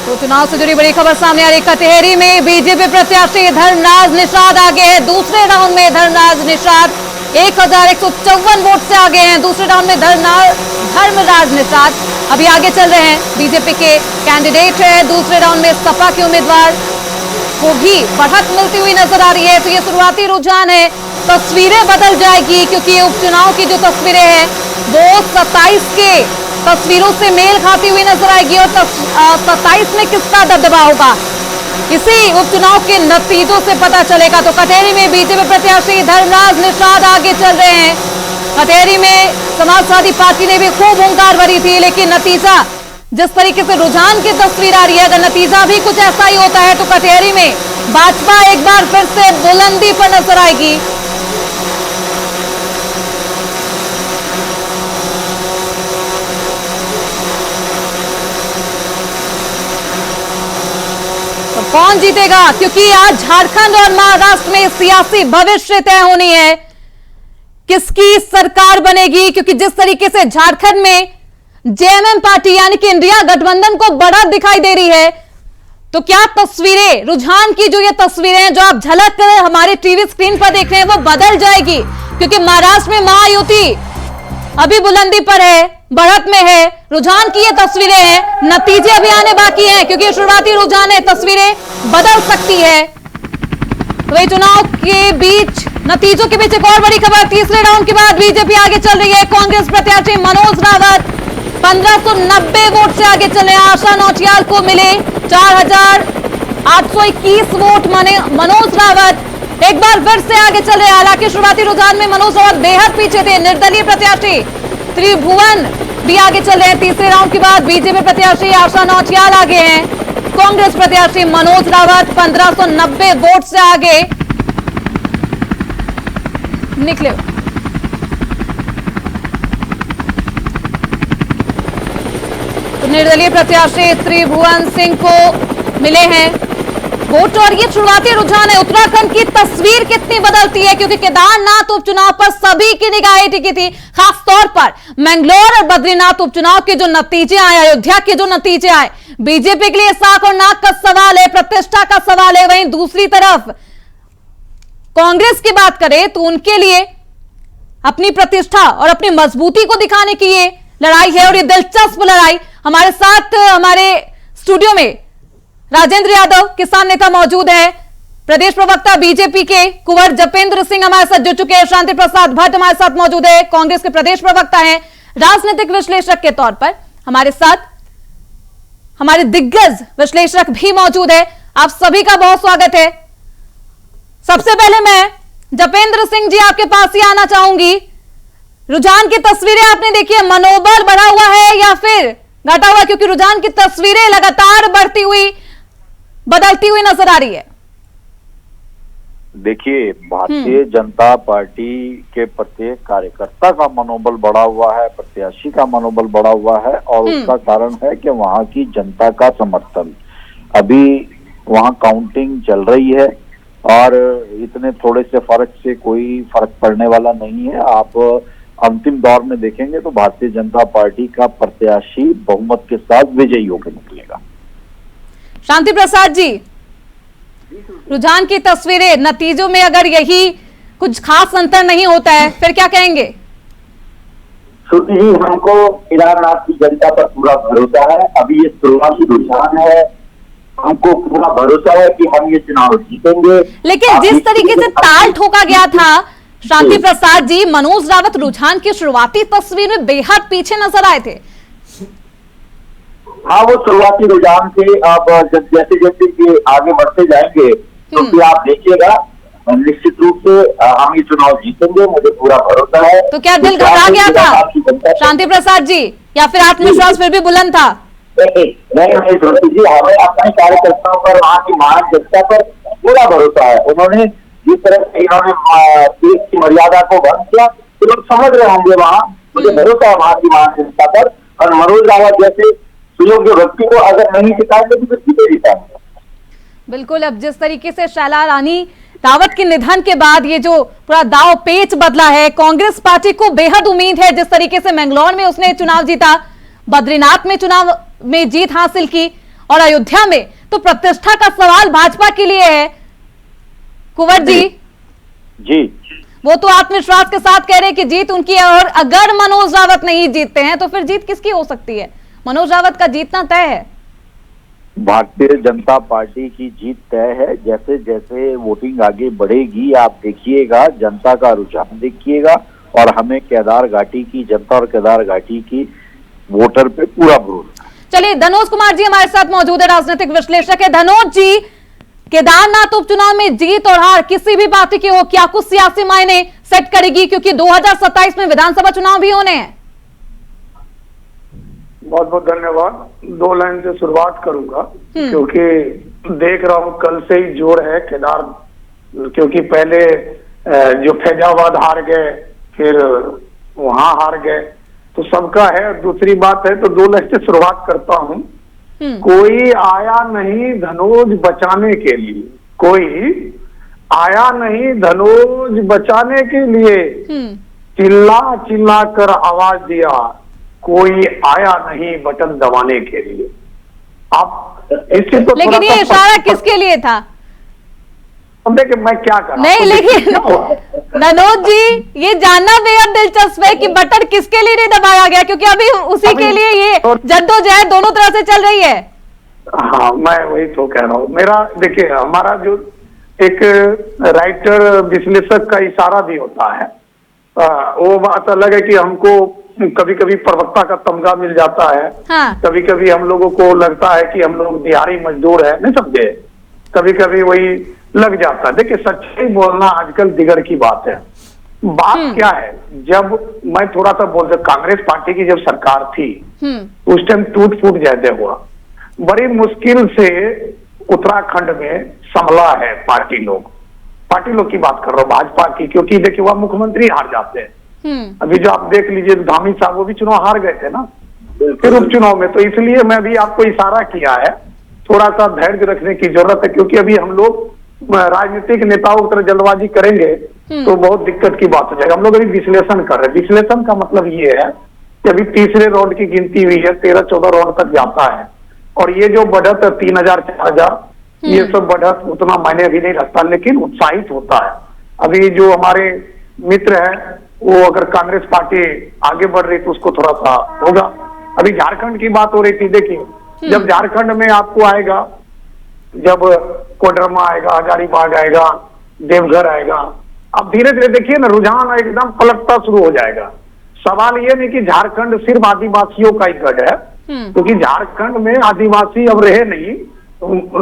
तो चुनाव से जुड़ी बड़ी खबर सामने आ रही। कटहरी में बीजेपी प्रत्याशी धर्मराज निषाद आगे हैं। दूसरे राउंड में धर्मराज निषाद 1154 वोट से आगे हैं। दूसरे राउंड में धर्मराज निषाद अभी आगे चल रहे हैं। बीजेपी के कैंडिडेट है। दूसरे राउंड में सपा के उम्मीदवार को भी बढ़त मिलती हुई नजर आ रही है। तो ये शुरुआती रुझान है, तस्वीरें बदल जाएगी क्योंकि उपचुनाव की जो तस्वीरें हैं वो 27 के तस्वीरों से मेल खाती हुई नजर आएगी और 27 में किसका दबदबा होगा इसी उपचुनाव के नतीजों से पता चलेगा। तो कटहरी में बीजेपी प्रत्याशी धर्मराज निषाद आगे चल रहे हैं। कटहरी में समाजवादी पार्टी ने भी खूब हुंकार भरी थी, लेकिन नतीजा जिस तरीके से रुझान की तस्वीर आ रही है, अगर नतीजा भी कुछ ऐसा ही होता है तो कटहरी में भाजपा एक बार फिर से बुलंदी पर नजर आएगी। तो कौन जीतेगा, क्योंकि आज झारखंड और महाराष्ट्र में सियासी भविष्य तय होनी है, किसकी सरकार बनेगी। क्योंकि जिस तरीके से झारखंड में जेएमएम पार्टी यानी कि इंडिया गठबंधन को बढ़त दिखाई दे रही है, तो क्या तस्वीरें, रुझान की जो ये तस्वीरें जो आप झलक हमारे टीवी स्क्रीन पर देख रहे हैं वो बदल जाएगी। क्योंकि महाराष्ट्र में महायुति अभी बुलंदी पर है, बढ़त में है। रुझान की ये तस्वीरें हैं, नतीजे अभी आने बाकी हैं क्योंकि शुरुआती रुझान है, तस्वीरें बदल सकती है। तो चुनाव के बीच नतीजों के बीच एक और बड़ी खबर। तीसरे राउंड के बाद बीजेपी आगे चल रही है। कांग्रेस प्रत्याशी मनोज रावत 1590 वोट से आगे चले। आशा नौटियाल को मिले 4821 वोट। मनोज रावत एक बार फिर से आगे चल रहे। हालांकि शुरुआती रुझान में मनोज रावत बेहद पीछे थे। निर्दलीय प्रत्याशी त्रिभुवन भी आगे चल रहे हैं। तीसरे राउंड के बाद बीजेपी प्रत्याशी आशा नौटियाल आगे हैं। कांग्रेस प्रत्याशी मनोज रावत 1590 वोट से आगे निकले। तो निर्दलीय प्रत्याशी त्रिभुवन सिंह को मिले हैं वोट। और ये शुरुआती रुझान है। उत्तराखंड की तस्वीर कितनी बदलती है, क्योंकि केदारनाथ उपचुनाव पर सभी की निगाहें टिकी थी। खासतौर पर मैंगलोर और बद्रीनाथ उपचुनाव के जो नतीजे आए, अयोध्या के जो नतीजे आए, बीजेपी के लिए साख और नाक का सवाल है, प्रतिष्ठा का सवाल है। वहीं दूसरी तरफ कांग्रेस की बात करें तो उनके लिए अपनी प्रतिष्ठा और अपनी मजबूती को दिखाने की ये लड़ाई है। और ये दिलचस्प लड़ाई। हमारे साथ हमारे स्टूडियो में राजेंद्र यादव किसान नेता मौजूद है, प्रदेश प्रवक्ता बीजेपी के कुंवर जपेंद्र सिंह हमारे साथ जुड़ चुके हैं, शांति प्रसाद भट्ट हमारे साथ मौजूद है, कांग्रेस के प्रदेश प्रवक्ता हैं, राजनीतिक विश्लेषक के तौर पर हमारे साथ हमारे दिग्गज विश्लेषक भी मौजूद है। आप सभी का बहुत स्वागत है। सबसे पहले मैं जपेंद्र सिंह जी आपके पास ही आना चाहूंगी। रुझान की तस्वीरें आपने देखी है, मनोबल बढ़ा हुआ है या फिर घटा हुआ, क्योंकि रुझान की तस्वीरें लगातार बढ़ती हुई बदलती हुई नजर आ रही है। देखिए, भारतीय जनता पार्टी के प्रत्येक कार्यकर्ता का मनोबल बढ़ा हुआ है, प्रत्याशी का मनोबल बढ़ा हुआ है और उसका कारण है कि वहां की जनता का समर्थन। अभी वहां काउंटिंग चल रही है और इतने थोड़े से फर्क से कोई फर्क पड़ने वाला नहीं है। आप अंतिम दौर में देखेंगे तो भारतीय जनता पार्टी का प्रत्याशी बहुमत के साथ विजयी होकर निकलेगा। शांति प्रसाद जी, रुझान की तस्वीरें, नतीजों में अगर यही कुछ खास अंतर नहीं होता है फिर क्या कहेंगे? श्रुति जी, हमको केदारनाथ की जनता पर पूरा भरोसा है। अभी ये शुरुआती रुझान है, हमको पूरा भरोसा है कि हम ये चुनाव जीतेंगे। लेकिन जिस तरीके से ताल ठोका गया था शांति प्रसाद जी, मनोज रावत रुझान की शुरुआती तस्वीर में बेहद पीछे नजर आए थे। हाँ, वो शुरुआती रुझान थे। अब जैसे जैसे ये आगे बढ़ते जाएंगे तो फिर आप देखिएगा निश्चित रूप से हम ये चुनाव जीतेंगे, मुझे पूरा भरोसा है। तो क्या दिल घबरा गया था शांति प्रसाद जी, या फिर आत्मविश्वास फिर भी बुलंद था? नहीं श्रुति जी, हमें अपने कार्यकर्ताओं पर, वहाँ की महान जनता पर पूरा भरोसा है। उन्होंने जिस तरह से इन्होंने देश की मर्यादा को भंग किया तो लोग समझ रहे होंगे। वहाँ मुझे भरोसा है वहाँ की महान जनता पर। और मनोज रावत जैसे सुयोग्य व्यक्ति को अगर नहीं जिताएंगे तो फिर जीते जिताएंगे। बिल्कुल। अब जिस तरीके से शैला रानी रावत के निधन के बाद ये जो पूरा दाव पेच बदला है, कांग्रेस पार्टी को बेहद उम्मीद है। जिस तरीके से मैंगलोर में उसने चुनाव जीता, बद्रीनाथ में चुनाव में जीत हासिल की और अयोध्या में तो प्रतिष्ठा का सवाल भाजपा के लिए है। कुंवर जी जी, वो तो आत्मविश्वास के साथ कह रहे हैं कि जीत उनकी है, और अगर मनोज रावत नहीं जीतते हैं तो फिर जीत किसकी हो सकती है? मनोज रावत का जीतना तय है। भारतीय जनता पार्टी की जीत तय है। जैसे जैसे वोटिंग आगे बढ़ेगी आप देखिएगा, जनता का रुझान देखिएगा, और हमें केदार घाटी की जनता और केदार घाटी की वोटर पे पूरा भरोसा। चलिए, धनोज कुमार जी हमारे साथ मौजूद है, राजनीतिक विश्लेषक है। धनोज जी, केदारनाथ उपचुनाव में जीत और हार किसी भी पार्टी की हो, क्या कुछ सियासी मायने सेट करेगी? क्योंकि 2027 में विधानसभा चुनाव भी होने हैं। बहुत बहुत धन्यवाद। 2 लाइन से शुरुआत करूंगा, क्योंकि देख रहा हूं कल से ही जोर है केदार, क्योंकि पहले जो फैजाबाद हार गए, फिर वहां हार गए, तो सबका है। दूसरी बात है तो 2 लाइन से शुरुआत करता हूं। कोई आया नहीं धनोज बचाने के लिए, कोई आया नहीं धनोज बचाने के लिए, चिल्ला चिल्ला कर आवाज दिया, कोई आया नहीं बटन दबाने के लिए। आप इससे तो लेकिन ये इशारा किसके लिए था? देखिए मैं क्या कर नहीं, लेकिन धनोज जी, ये जानना बेहद दिलचस्प है कि बटन किसके लिए नहीं दबाया गया, क्योंकि अभी उसी के लिए ये जद्दोजहद दोनों तरह से चल रही है। हाँ, मैं वही तो कह रहा हूँ। मेरा देखिए, हमारा जो एक राइटर विश्लेषक का इशारा भी होता है, वो बात अलग है कि हमको कभी कभी प्रवक्ता का तमगा मिल जाता है। हाँ। कभी कभी हम लोगों को लगता है कि हम लोग दिहाड़ी मजदूर है, नहीं समझे, कभी कभी वही लग जाता है। देखिए, सच्चाई बोलना आजकल दिगर की बात है। बात क्या है, जब मैं थोड़ा सा बोल सकता, कांग्रेस पार्टी की जब सरकार थी उस टाइम टूट फूट ज्यादा हुआ, बड़ी मुश्किल से उत्तराखंड में संभला है पार्टी लोग की बात कर रहा हूँ, भाजपा की, क्योंकि देखिए वह मुख्यमंत्री हार जाते हैं। अभी जो आप देख लीजिए धामी साहब, वो भी चुनाव हार गए थे ना फिर उपचुनाव में, तो इसलिए मैं भी आपको इशारा किया है, थोड़ा सा धैर्य रखने की जरूरत है, क्योंकि अभी हम लोग राजनीतिक नेताओं की तरह जल्दबाजी करेंगे तो बहुत दिक्कत की बात हो जाएगी। हम लोग अभी विश्लेषण कर रहे हैं। विश्लेषण का मतलब ये है कि अभी तीसरे राउंड की गिनती हुई है, 13-14 राउंड तक जाता है, और ये जो बढ़त है 3000, 4000, ये सब बढ़त उतना मायने भी नहीं रखता, लेकिन उत्साहित होता है। अभी जो हमारे मित्र हैं, वो अगर कांग्रेस पार्टी आगे बढ़ रही तो उसको थोड़ा सा होगा। अभी झारखंड की बात हो रही थी, देखिए जब झारखंड में आपको आएगा, जब कोडरमा आएगा, हजारीबाग आएगा, देवघर आएगा, अब धीरे धीरे देखिए ना रुझान एकदम पलटता शुरू हो जाएगा। सवाल ये नहीं कि झारखंड सिर्फ आदिवासियों का ही गढ़ है, क्योंकि झारखंड में आदिवासी अब रहे नहीं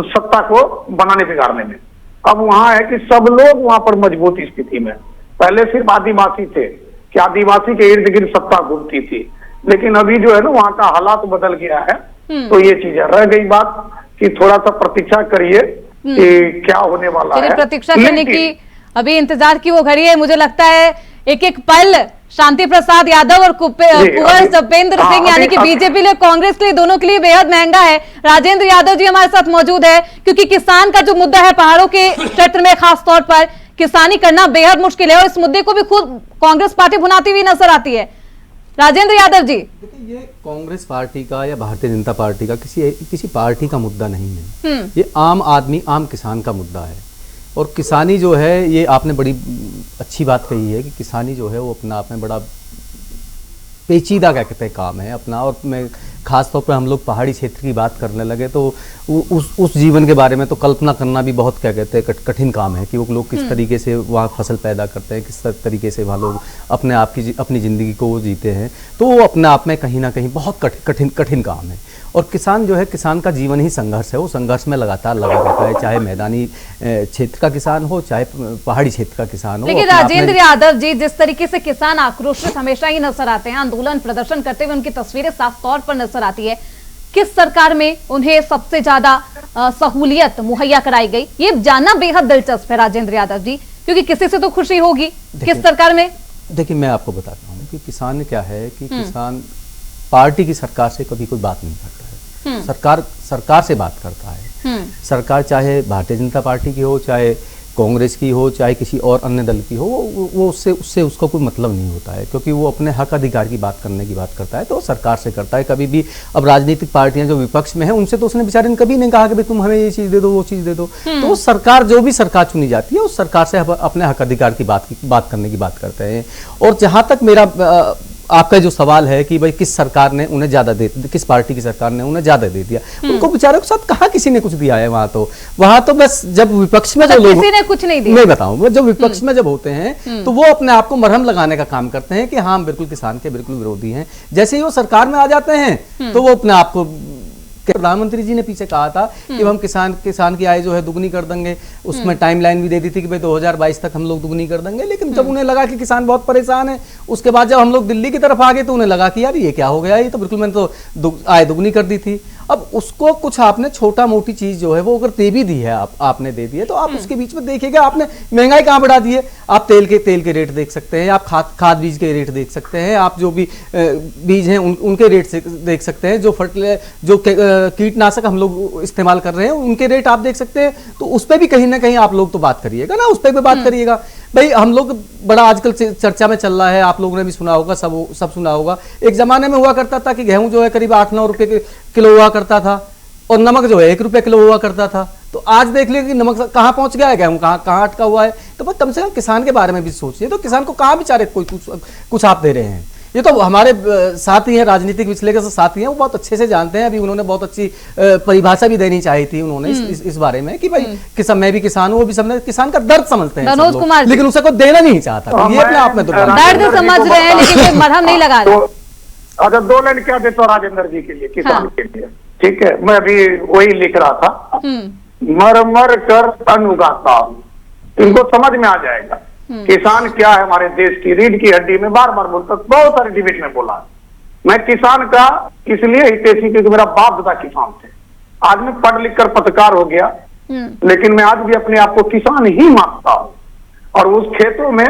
सत्ता को बनाने बिगाड़ने में। अब वहां है कि सब लोग वहां पर मजबूत स्थिति में, पहले सिर्फ आदिवासी थे कि आदिवासी के इर्द गिर्द सत्ता घूमती थी, लेकिन अभी जो है ना वहां का हालात बदल गया है। तो ये चीज है। रह गई बात कि थोड़ा सा प्रतीक्षा करिए कि क्या होने वाला है। प्रतीक्षा करने की अभी इंतजार की वो घड़ी है। मुझे लगता है एक एक पल शांति प्रसाद यादव और कुंवर सपेंद्र सिंह यानी कि बीजेपी लिए कांग्रेस के लिए दोनों के लिए बेहद महंगा है। राजेंद्र यादव जी हमारे साथ मौजूद है, क्योंकि किसान का जो मुद्दा है पहाड़ों के क्षेत्र में खास तौर पर किसानी करना बेहद मुश्किल है, और इस मुद्दे को भी खुद कांग्रेस पार्टी भुनाती हुई नजर आती है। राजेंद्र यादव जी, देखिए, ये कांग्रेस पार्टी का या भारतीय जनता पार्टी का किसी पार्टी का मुद्दा नहीं है। ये आम आदमी, आम किसान का मुद्दा है। और किसानी जो है, ये आपने बड़ी अच्छी बात कही है कि किसानी जो है वो अपना आप में बड़ा पेचीदा क्या कहते हैं काम है अपना। और मैं खास तौर पर हम लोग पहाड़ी क्षेत्र की बात करने लगे तो उस जीवन के बारे में तो कल्पना करना भी बहुत क्या कहते हैं कठिन काम है कि वो लोग किस तरीके से वहाँ फसल पैदा करते हैं, किस तरीके से वहाँ लोग अपने आप की अपनी ज़िंदगी को वो जीते हैं। तो वो अपने आप में कहीं ना कहीं बहुत कठिन काम है। और किसान जो है, किसान का जीवन ही संघर्ष है, वो संघर्ष में लगातार लगा रहता है, चाहे मैदानी क्षेत्र का किसान हो, चाहे पहाड़ी क्षेत्र का किसान हो। लेकिन राजेंद्र यादव जी, जिस तरीके से किसान आक्रोशित हमेशा ही नजर आते हैं, आंदोलन प्रदर्शन करते हुए उनकी तस्वीरें साफ तौर पर नजर आती है, किस सरकार में उन्हें सबसे ज्यादा सहूलियत मुहैया कराई गई, ये जानना बेहद दिलचस्प है राजेंद्र यादव जी, क्योंकि किसी से तो खुशी होगी किस सरकार में। देखिए, मैं आपको बताता हूँ कि किसान क्या है कि किसान पार्टी की सरकार से कभी कोई बात नहीं करता है, सरकार से बात करता है। सरकार चाहे भारतीय जनता पार्टी की हो, चाहे कांग्रेस की हो चाहे किसी और अन्य दल की हो, वो उससे उसका कोई मतलब नहीं होता है, क्योंकि वो अपने हक अधिकार की बात करने की बात करता है तो सरकार से करता है कभी भी। अब राजनीतिक पार्टियां जो विपक्ष में है उनसे तो उसने बेचारे ने कभी नहीं कहा कि भाई तुम हमें ये चीज़ दे दो वो चीज़ दे दो। तो सरकार जो भी सरकार चुनी जाती है उस सरकार से अपने हक अधिकार की बात करने की बात करते हैं। और जहाँ तक मेरा आपका जो सवाल है कि भाई किस सरकार ने उन्हें ज्यादा दे, किस पार्टी की सरकार ने उन्हें ज्यादा दे दिया, उनको बेचारों के साथ कहाँ किसी ने कुछ दिया है। वहां तो बस जब विपक्ष में जो लोग, किसी ने कुछ नहीं दिया, मैं बताऊं, वो जब विपक्ष में जब होते हैं तो वो अपने आप को मरहम लगाने का काम करते हैं कि हाँ हम बिल्कुल किसान के बिल्कुल विरोधी हैं। जैसे ही वो सरकार में आ जाते हैं तो वो अपने आप को, प्रधानमंत्री जी ने पीछे कहा था कि हम किसान की आय जो है दुगनी कर देंगे, उसमें टाइमलाइन भी दे दी थी कि भाई 2022 तक हम लोग दुगनी कर देंगे। लेकिन जब उन्हें लगा कि किसान बहुत परेशान है, उसके बाद जब हम लोग दिल्ली की तरफ आ गए तो उन्हें लगा कि यार ये क्या हो गया, ये तो बिल्कुल मैंने तो आय दुगनी कर दी थी। अब उसको कुछ आपने छोटा मोटी चीज जो है वो अगर दे भी दी है, आपने दे दी है, तो आप उसके बीच में देखिएगा आपने महंगाई कहाँ बढ़ा दी है। आप तेल के रेट देख सकते हैं, आप खाद बीज के रेट देख सकते हैं, आप जो भी बीज हैं उनके रेट से देख सकते हैं, जो कीटनाशक हम लोग इस्तेमाल कर रहे हैं उनके रेट आप देख सकते हैं। तो उस पर भी कहीं ना कहीं आप लोग तो बात करिएगा ना, उस पर भी बात करिएगा। भाई हम लोग बड़ा आजकल चर्चा में चल रहा है, आप लोगों ने भी सुना होगा, सब सुना होगा, एक जमाने में हुआ करता था कि गेहूं जो है करीब 8-9 रुपए किलो हुआ करता था और नमक जो है 1 रुपए किलो हुआ करता था। तो आज देख लीजिए कि नमक कहाँ पहुंच गया है, गेहूं कहाँ अटका हुआ है। तो बस कम से कम किसान के बारे में भी सोचिए, तो किसान को कहाँ बेचारे कोई कुछ आप दे रहे हैं। ये तो हमारे साथी हैं, राजनीतिक विश्लेषक के साथी हैं, वो बहुत अच्छे से जानते हैं। अभी उन्होंने बहुत अच्छी परिभाषा भी देनी चाहिए थी उन्होंने इस बारे में कि भाई मैं भी किसान हूँ, वो भी समझ, किसान का दर्द समझते हैं मनोज कुमार, लेकिन उसे कोई देना नहीं चाहता। ये अपने आप में दर्द समझ रहे हैं लेकिन कोई मरहम नहीं लगा रहे। अच्छा 2 लाइन क्या देता हूँ राजेंद्र जी के लिए, किसान के लिए, ठीक है। मैं अभी वही लिख रहा था, मर मर कर अन्न उगाता हूँ, इनको समझ में आ जाएगा किसान क्या है हमारे देश की रीढ़ की हड्डी में। बार बार बोलता, बहुत सारे डिबेट में बोला मैं किसान का इसलिए हितैषी क्योंकि मेरा बाप दादा किसान थे। आज मैं पढ़ लिख कर पत्रकार हो गया, लेकिन मैं आज भी अपने आप को किसान ही मानता हूँ। और उस खेतों में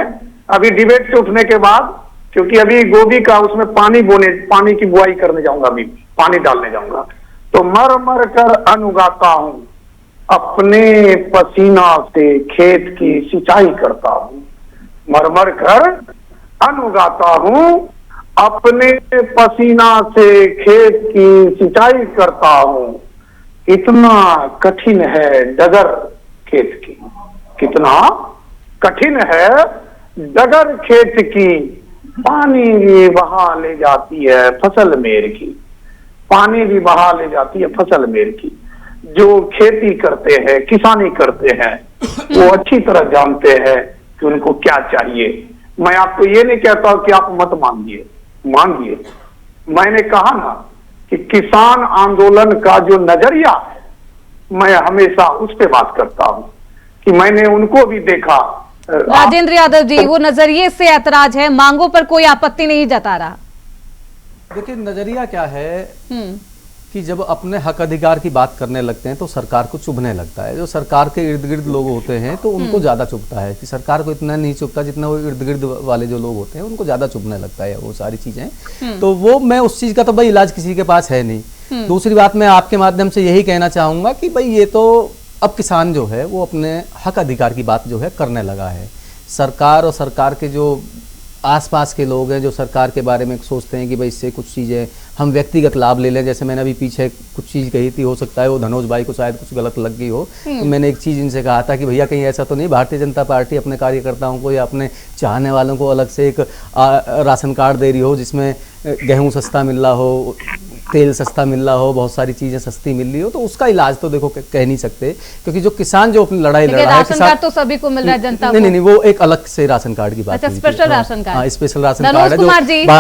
अभी डिबेट से उठने के बाद, क्योंकि अभी गोभी का उसमें पानी की बुआई करने जाऊंगा, अभी पानी डालने जाऊंगा, तो मर मर कर अन्न उगाता हूँ, अपने पसीना से खेत की सिंचाई करता हूँ। मर मर कर अन्न उगाता हूँ, अपने पसीना से खेत की सिंचाई करता हूँ। इतना कठिन है डगर खेत की, कितना कठिन है डगर खेत की, पानी भी बहा ले जाती है फसल मेर की, पानी भी बहा ले जाती है फसल मेर की। जो खेती करते हैं, किसानी करते हैं, वो अच्छी तरह जानते हैं कि उनको क्या चाहिए। मैं आपको ये नहीं कहता हूं कि आप मत मांगिए। मैंने कहा ना कि किसान आंदोलन का जो नजरिया है, मैं हमेशा उस पे बात करता हूं कि मैंने उनको भी देखा। राजेंद्र यादव जी, वो नजरिए से ऐतराज है, मांगों पर कोई आपत्ति नहीं जता रहा। देखिए नजरिया क्या है कि जब अपने हक अधिकार की बात करने लगते हैं तो सरकार को चुभने लगता है। जो सरकार के इर्द गिर्द लोग होते हैं तो उनको ज्यादा चुभता है, कि सरकार को इतना नहीं चुभता जितना वो इर्द गिर्द वाले जो लोग होते हैं उनको ज्यादा चुभने लगता है वो सारी चीजें। तो वो मैं उस चीज का तो भाई इलाज किसी के पास है नहीं। दूसरी बात मैं आपके माध्यम से यही कहना चाहूंगा कि भाई ये तो अब किसान जो है वो अपने हक अधिकार की बात जो है करने लगा है। सरकार और सरकार के जो आसपास के लोग हैं जो सरकार के बारे में सोचते हैं कि भाई इससे कुछ चीज़ें हम व्यक्तिगत लाभ ले लें, जैसे मैंने अभी पीछे कुछ चीज़ कही थी, हो सकता है वो धनोज भाई को शायद कुछ गलत लग गई हो, तो मैंने एक चीज़ इनसे कहा था कि भैया कहीं ऐसा तो नहीं भारतीय जनता पार्टी अपने कार्यकर्ताओं को या अपने चाहने वालों को अलग से एक राशन कार्ड दे रही हो जिसमें गेहूँ सस्ता मिल रहा हो, तेल सस्ता मिल रहा हो, बहुत सारी चीजें सस्ती मिल रही हो, तो उसका इलाज तो देखो कह नहीं सकते, क्योंकि जो किसान जो अपनी लड़ाई लड़ रहा है, राशन कार्ड तो सभी को मिल रहा है जनता को। नहीं, वो एक अलग से राशन कार्ड की बात है। अच्छा, स्पेशल राशन कार्ड। हाँ, स्पेशल राशन कार्ड है जो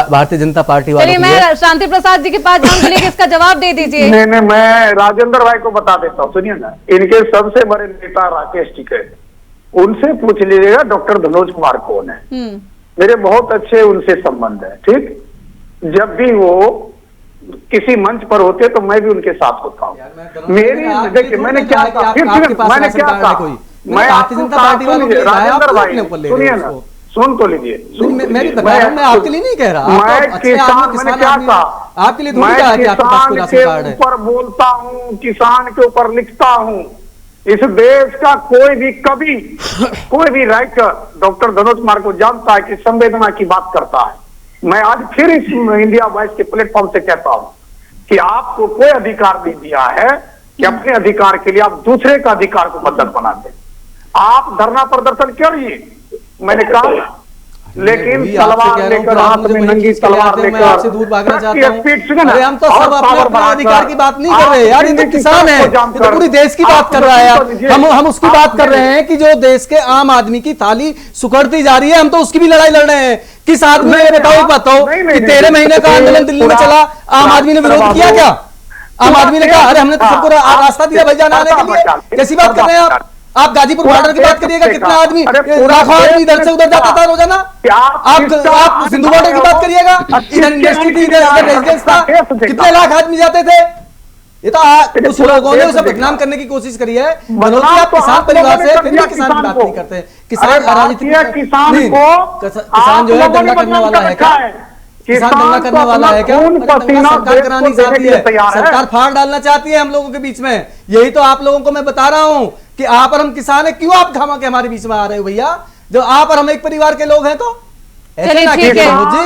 भारतीय जनता पार्टी वाले। चलिए मैं शांति प्रसाद जी के पास जाऊंगी, लेकिन इसका जवाब दे दीजिए। नहीं, मैं राजेंद्र भाई को बता देता हूँ, सुनिए ना, इनके सबसे बड़े नेता राकेश टिकैत, उनसे पूछ लीजिएगा डॉक्टर धनोज कुमार कौन है। मेरे बहुत अच्छे उनसे संबंध है, ठीक। जब भी वो किसी मंच पर होते तो मैं भी उनके साथ होता हूँ। मेरी देखिए मैंने क्या कहा, मैंने क्या कहा, मैं राजेंद्र भाई सुनिए ना, सुन तो लीजिए। मैं आपके लिए नहीं कह रहा, मैं किसान, मैंने क्या कहा, आपके लिए मैं किसान के ऊपर बोलता हूँ, किसान के ऊपर लिखता हूँ, इस देश का कोई भी कभी कोई भी राइटर डॉक्टर धनोज कुमार को जानता है कि संवेदना की बात करता है। मैं आज फिर इस इंडिया वॉइस के प्लेटफॉर्म से कहता हूं कि आपको कोई अधिकार नहीं दिया है कि अपने अधिकार के लिए आप दूसरे का अधिकार को बंधक बना दें। आप धरना प्रदर्शन करिए, मैंने कहा, लेकिन तलवार लेकर हाथ में नंगी तलवार लेकर आपसे दूर भागना चाहता हूं। अरे हम तो सब अपने अधिकार की बात नहीं कर रहे यार, ये तो किसान है, ये तो पूरी देश की बात कर रहा है। हम उसकी बात कर रहे हैं कि जो देश के आम आदमी की थाली सुखड़ती जा रही है, हम तो उसकी भी लड़ाई लड़ रहे हैं। किस आदमी ने बताओ, एक बात हो कि 13 महीने का आंदोलन दिल्ली में चला, आम आदमी ने विरोध किया क्या? आम आदमी ने कहा अरे हमने तो सबको रास्ता दिया भाईजान आने के लिए। कैसी बात कर रहे हैं आप गाजीपुर बॉर्डर की बात करिएगा, कितना आदमी, लाखों आदमी इधर से उधर जाता था रोजाना। आप सिंधु बॉर्डर की बात करिएगा, इधर इंडस्ट्री थी, इधर रेजिडेंस था, कितने लाख आदमी जाते थे। ये तो कुछ लोगों ने उसे बदनाम करने की कोशिश करी है। आप किसान परिवार से फिर भी किसान की बात नहीं करते। किसान किसान जो है दंगा करने वाला है क्या? किसान दंगा करने वाला है क्या? सरकार करानी चाहती है, सरकार फाड़ डालना चाहती है हम लोगों के बीच में। यही तो आप लोगों को मैं बता रहा हूं कि आप और हम किसान है, क्यों आप घामा के हमारे बीच में आ रहे हो भैया? जो आप और हम एक परिवार के लोग हैं तो ऐसे ना कीजिए जी।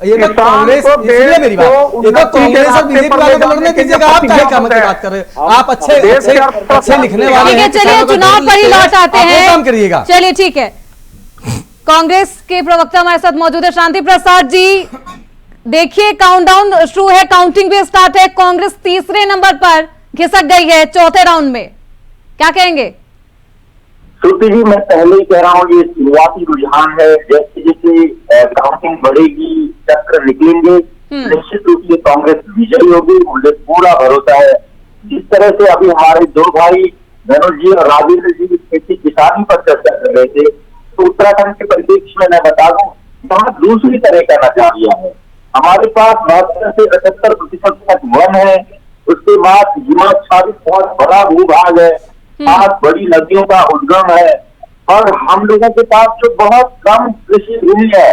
ये तो कांग्रेस, इसलिए मेरी बात, ये तो कांग्रेस और बीजेपी वालों को लड़ने दीजिएगा। आप क्या काम की बात कर रहे हो? आप अच्छे लिखने वाले हैं। चलिए चुनाव पर ही लौट आते हैं, काम करिएगा। चलिए ठीक है। कांग्रेस के प्रवक्ता हमारे साथ मौजूद है शांति प्रसाद जी। देखिए काउंटडाउन शुरू है, काउंटिंग भी स्टार्ट है। कांग्रेस तीसरे नंबर पर घिसक गई है चौथे राउंड में, क्या कहेंगे? श्रुति जी, मैं पहले ही कह रहा हूँ, ये शुरुआती रुझान है। जैसे जैसे काउंटिंग बढ़ेगी, चक्र निकलेंगे, निश्चित रूप से कांग्रेस विजयी होगी, मुझे पूरा भरोसा है। जिस तरह से अभी हमारे दो भाई धनुष जी और राजेंद्र जी खेती किसानी पर चर्चा कर रहे थे, तो उत्तराखंड के परिप्रेक्ष्य में मैं बता दूं, वहां दूसरी तरह का नजरिया है। हमारे पास 72 से 78% तक वन है, उसके बाद हिमाच्छादित बहुत बड़ा भूभाग है, 5 बड़ी नदियों का उद्गम है, और हम लोगों के पास जो बहुत कम कृषि भूमि है,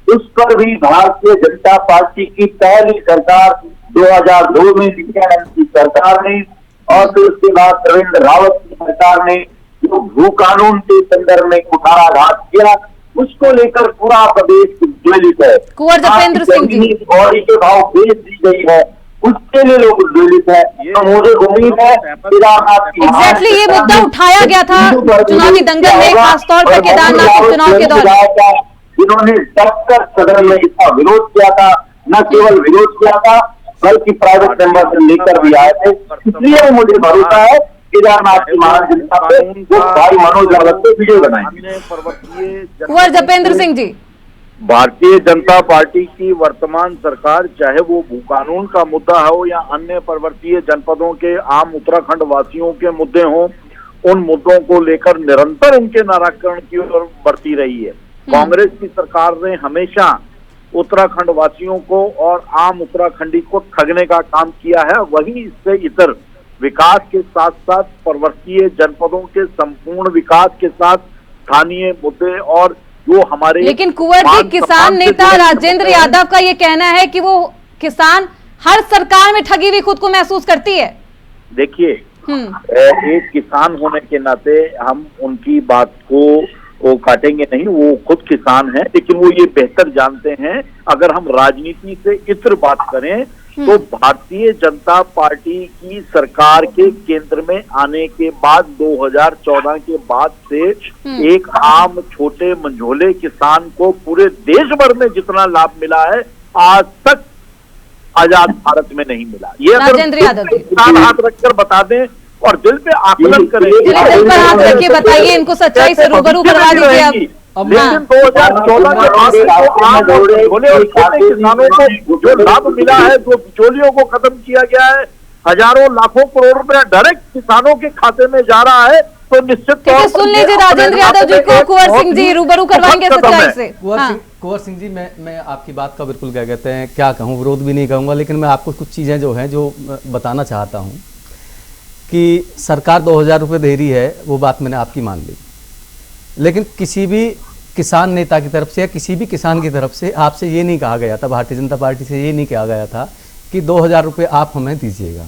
उस पर भी भारतीय जनता पार्टी की पहली सरकार 2002 में नित्यानंद की सरकार ने, और फिर उसके बाद त्रिवेंद्र रावत की सरकार ने जो भू कानून के संदर्भ में कुठाराघात किया, उसको लेकर पूरा प्रदेश उद्वेलित है। कुंवर जपेंद्र सिंह जी, बॉडी के भाव बेच दी गई है, उसके लिए लोग उद्वेलित है। तो मुझे उम्मीद है एग्जैक्टली ये मुद्दा उठाया गया था चुनावी दंगल में, खासतौर पर केदारनाथ के चुनाव के दौरान जिन्होंने डटकर सदन में इसका विरोध किया था, न केवल विरोध किया था बल्कि प्राइवेट मेंबर से लेकर भी आए थे। इसलिए मुझे भरोसा है केदारनाथ की महान जनता पे वो भाई मनोज यादव को विजय बनाएंगे। कुंवर जपेंद्र सिंह जी, भारतीय जनता पार्टी की वर्तमान सरकार, चाहे वो भू कानून का मुद्दा हो या अन्य पर्वतीय जनपदों के आम उत्तराखंड वासियों के मुद्दे हों, उन मुद्दों को लेकर निरंतर उनके निराकरण की ओर बढ़ती रही है। कांग्रेस की सरकार ने हमेशा उत्तराखंड वासियों को और आम उत्तराखंडी को ठगने का काम किया है। वही इससे इतर विकास के साथ साथ पर्वतीय जनपदों के संपूर्ण विकास के साथ स्थानीय मुद्दे और जो हमारे, लेकिन कुंवर जी, किसान नेता राजेंद्र यादव का ये कहना है कि वो किसान हर सरकार में ठगी हुई खुद को महसूस करती है। देखिए, एक किसान होने के नाते हम उनकी बात को वो काटेंगे नहीं, वो खुद किसान हैं, लेकिन वो ये बेहतर जानते हैं। अगर हम राजनीति से इतर बात करें तो भारतीय जनता पार्टी की सरकार के केंद्र में आने के बाद 2014 के बाद से एक आम छोटे मंझोले किसान को पूरे देश भर में जितना लाभ मिला है, आज तक आजाद भारत में नहीं मिला। ये अगर किसान हाथ रखकर बता दें और दिल पे आकलन करें, दिल पर हाथ रख के बताइए, इनको सच्चाई से रूबरू करवा दीजिए। अब लेकिन 2014 के बाद तो आम झोले और छोटे किसानों को जो लाभ मिला है, जो बिचौलियों को खत्म किया गया है, हजारों लाखों करोड़ रुपया डायरेक्ट किसानों के खाते में जा रहा है, तो निश्चित तौर पर सुन लीजिए राजेंद्र यादव जी को, कुंवर सिंह जी रूबरू करवाएंगे सच्चाई से। कुंवर सिंह जी, मैं आपकी बात का बिल्कुल क्या कहते हैं, क्या कहूँ, विरोध भी नहीं कहूँगा, लेकिन मैं आपको कुछ चीज़ें जो हैं जो बताना चाहता हूँ कि सरकार 2000 रुपये दे रही है, वो बात मैंने आपकी मान ली, लेकिन किसी भी किसान नेता की तरफ से या किसी भी किसान की तरफ से आपसे ये नहीं कहा गया था, भारतीय जनता पार्टी से ये नहीं कहा गया था कि 2000 रुपये आप हमें दीजिएगा।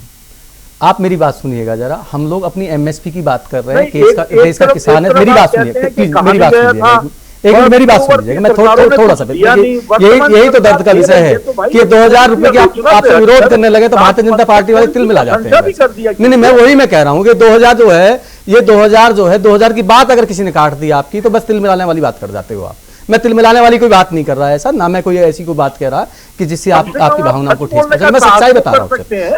आप मेरी बात सुनिएगा जरा, हम लोग अपनी एमएसपी की बात कर रहे हैं, नहीं, देश का किसान है। मेरी बात सुनिए प्लीज, मेरी बात सुनिएगा एक मिनट, मेरी बात सुनिएगा। मैं थोड़ा सा यही तो दर्द का विषय है कि 2000 रुपए की आपसे विरोध करने लगे तो भारतीय जनता पार्टी वाले तिल मिला जाते हैं। नहीं, मैं वही मैं कह रहा हूँ कि 2000 जो है, ये 2000 जो है, 2000 की बात अगर किसी ने काट दी आपकी तो बस तिल मिलाने वाली बात कर जाते हो आप। मैं तिल मिलाने वाली कोई बात नहीं कर रहा है सर, ना मैं कोई ऐसी कोई बात कह रहा कि जिससे आपकी भावनाओं को ठेस पहुंचे। मैं सच्चाई बता रहा हूँ,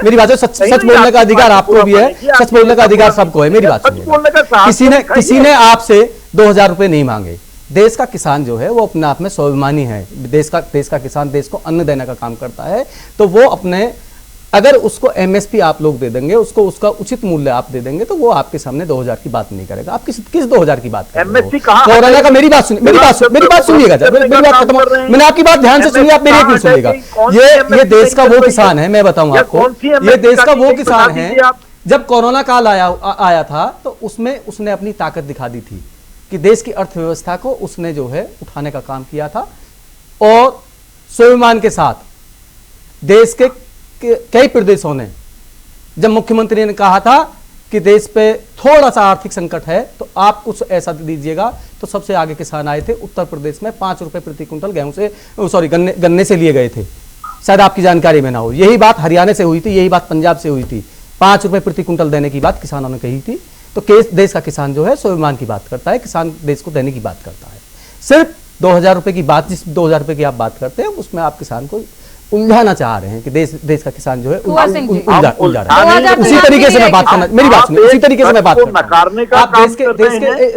मेरी बात है, सच बोलने का अधिकार आपको भी है, सच बोलने का अधिकार सबको है। मेरी बात सुनिए, किसी ने आपसे 2000 रुपए नहीं मांगे। देश का किसान जो है वो अपने आप में स्वाभिमानी है। देश का किसान देश को अन्न देने का काम करता है, तो वो अपने, अगर उसको एमएसपी आप लोग दे देंगे, उसको उसका उचित मूल्य आप दे देंगे, तो वो आपके सामने 2000 की बात नहीं करेगा। आप किस 2000 की बात कर रहे हो? कोरोना का, मेरी बात सुनिएगा, मेरी बात सुनिएगा, मेरी बात खत्म, मैंने आपकी बात ध्यान से सुनिए, आप मेरी एक नहीं सुनिएगा। ये देश का वो किसान है, मैं बताऊं आपको, ये देश का वो किसान है, जब कोरोना काल आया था तो उसमें उसने अपनी ताकत दिखा दी थी कि देश की अर्थव्यवस्था को उसने जो है उठाने का काम किया था, और स्वाभिमान के साथ देश के कई प्रदेशों ने, जब मुख्यमंत्री ने कहा था कि देश पे थोड़ा सा आर्थिक संकट है तो आप कुछ ऐसा दीजिएगा, तो सबसे आगे किसान आए थे। उत्तर प्रदेश में 5 रुपए प्रति क्विंटल गेहूं से, गन्ने से लिए गए थे, शायद आपकी जानकारी में ना हो। यही बात हरियाणा से हुई थी, यही बात पंजाब से हुई थी। 5 रुपए प्रति क्विंटल देने की बात किसानों ने कही थी। तो देश का किसान जो है स्वाभिमान की बात करता है, किसान देश को देने की बात करता है। सिर्फ 2000 रुपए की बात, जिस 2000 रुपए की आप बात करते हैं, उसमें आप किसान को उलझाना चाह रहे हैं कि देश का किसान जो है उलझा रहा है। उसी तरीके से मैं बात करना, मेरी बात सुनिए, उसी तरीके से मैं बात करना, आप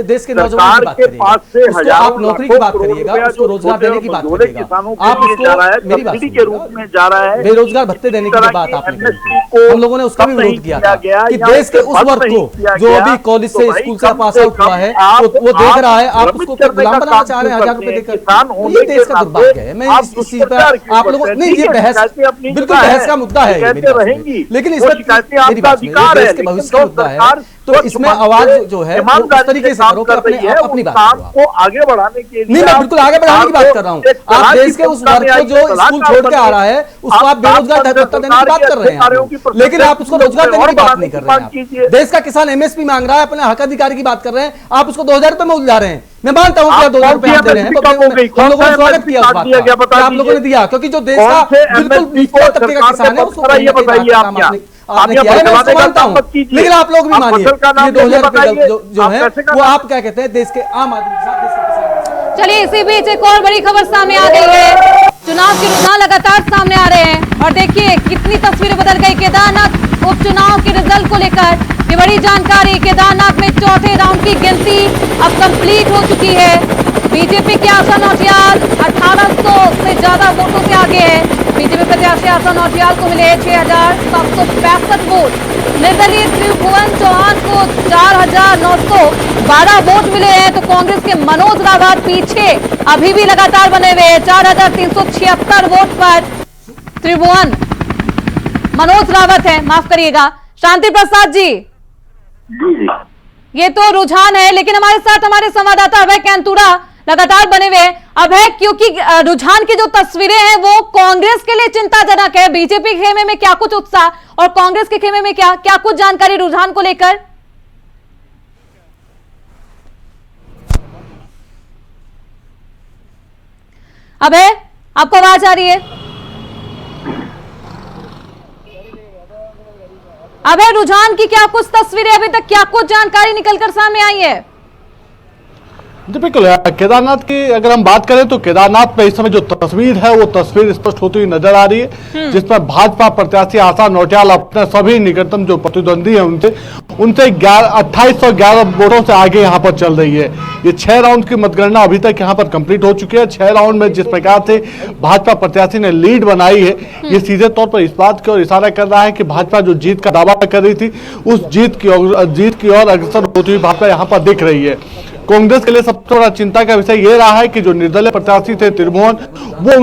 देश के नौजवान की बात करिएगा, आप नौकरी की बात करिएगा, उसको रोजगार देने की बात करिएगा, आप उसको, मेरी बात सुनिएगा, बेरोजगार भत्ते देने की बात आपने कही, हम लोगों ने उसका भी विरोध किया था कि देश के उस वर्ग को जो अभी कॉलेज से, स्कूल से पास आउट हुआ है, वो देख रहा है, आप उसको गुलाम बनाना चाह रहे हैं 1000 रुपए देकर। ये देश का दुर्भाग्य है। मैं इस चीज पर आप लोगों, नहीं, ये बहस बिल्कुल बहस का मुद्दा है, लेकिन इसमें मेरी बात सुनिए, देश के भविष्य का मुद्दा है, तो इसमें आवाज जो है वो उस तरीके से करो कि अपनी बात को आगे बढ़ाने के लिए। नहीं, मैं बिल्कुल आगे बढ़ाने की बात कर रहा हूँ। आप देश के उस वर्ग को जो स्कूल छोड़ के आ रहा है, उसको आप बेरोजगार भत्ता देने की बात कर रहे हैं, लेकिन आप उसको रोजगार देने की बात नहीं कर रहे हैं। देश का किसान एमएसपी मांग रहा है, अपने हक अधिकार की बात कर रहे हैं, आप उसको 2000 रुपए में उलझा रहे हैं। मैं मानता हूँ कि 2000 रुपए आप दे रहे हैं, हम लोगों ने स्वागत किया उस बात का, आप लोगों ने दिया, क्योंकि जो देश का बिल्कुल निचला तबके का किसान है उसको आपने किया है, मैं उसको मानता हूँ। लेकिन आप लोग भी मानिए, ये 2000 रुपए जो है वो आप क्या कहते हैं, देश के आम आदमी के साथ, देश के किसान। चलिए, इसी बीच एक और बड़ी खबर सामने आ गई है। चुनाव के रुझान लगातार सामने आ रहे हैं, और देखिए कितनी तस्वीरें बदल गई केदारनाथ उपचुनाव के रिजल्ट को लेकर। ये बड़ी जानकारी, केदारनाथ में चौथे राउंड की गिनती अब कंप्लीट हो चुकी है। बीजेपी के आशा नौटियाल 1800 से ज्यादा वोटों से आगे है। बीजेपी प्रत्याशी आशा नौटियाल को मिले 6765 वोट। निर्दलीय त्रिभुवन चौहान को 4912 वोट मिले हैं। तो कांग्रेस के मनोज रावत पीछे अभी भी लगातार बने हुए हैं, 4376 वोट पर त्रिभुवन मनोज रावत है, माफ करिएगा। शांति प्रसाद जी, ये तो रुझान है, लेकिन हमारे साथ हमारे संवाददाता अभय कैंतुरा लगातार बने हुए हैं। अभय, क्योंकि रुझान की जो तस्वीरें हैं वो कांग्रेस के लिए चिंताजनक है। बीजेपी के खेमे में क्या कुछ उत्साह, और कांग्रेस के खेमे में क्या कुछ जानकारी रुझान को लेकर? अभय, आपको आवाज आ रही है? अभय, रुझान की क्या कुछ तस्वीरें, अभी तक क्या कुछ जानकारी निकलकर सामने आई है? बिल्कुल, केदारनाथ की अगर हम बात करें तो केदारनाथ में इस समय जो तस्वीर है वो तस्वीर स्पष्ट होती हुई नजर आ रही है, जिसमें भाजपा प्रत्याशी आशा नौटियाल अपने सभी निकटतम जो प्रतिद्वंदी है उनसे 2811 वोटों से आगे यहाँ पर चल रही है। ये 6 राउंड की मतगणना अभी तक यहाँ पर कंप्लीट हो चुकी है। 6 राउंड में जिस प्रकार से भाजपा प्रत्याशी ने लीड बनाई है, ये सीधे तौर पर इस बात की ओर इशारा कर रहा है कि भाजपा जो जीत का दावा कर रही थी, उस जीत की ओर अग्रसर होती हुई भाजपा यहाँ पर दिख रही है। कांग्रेस के लिए सबसे बड़ा चिंता का विषय यह रहा है कि जो निर्दलीय प्रत्याशी थे त्रिभुवन, वो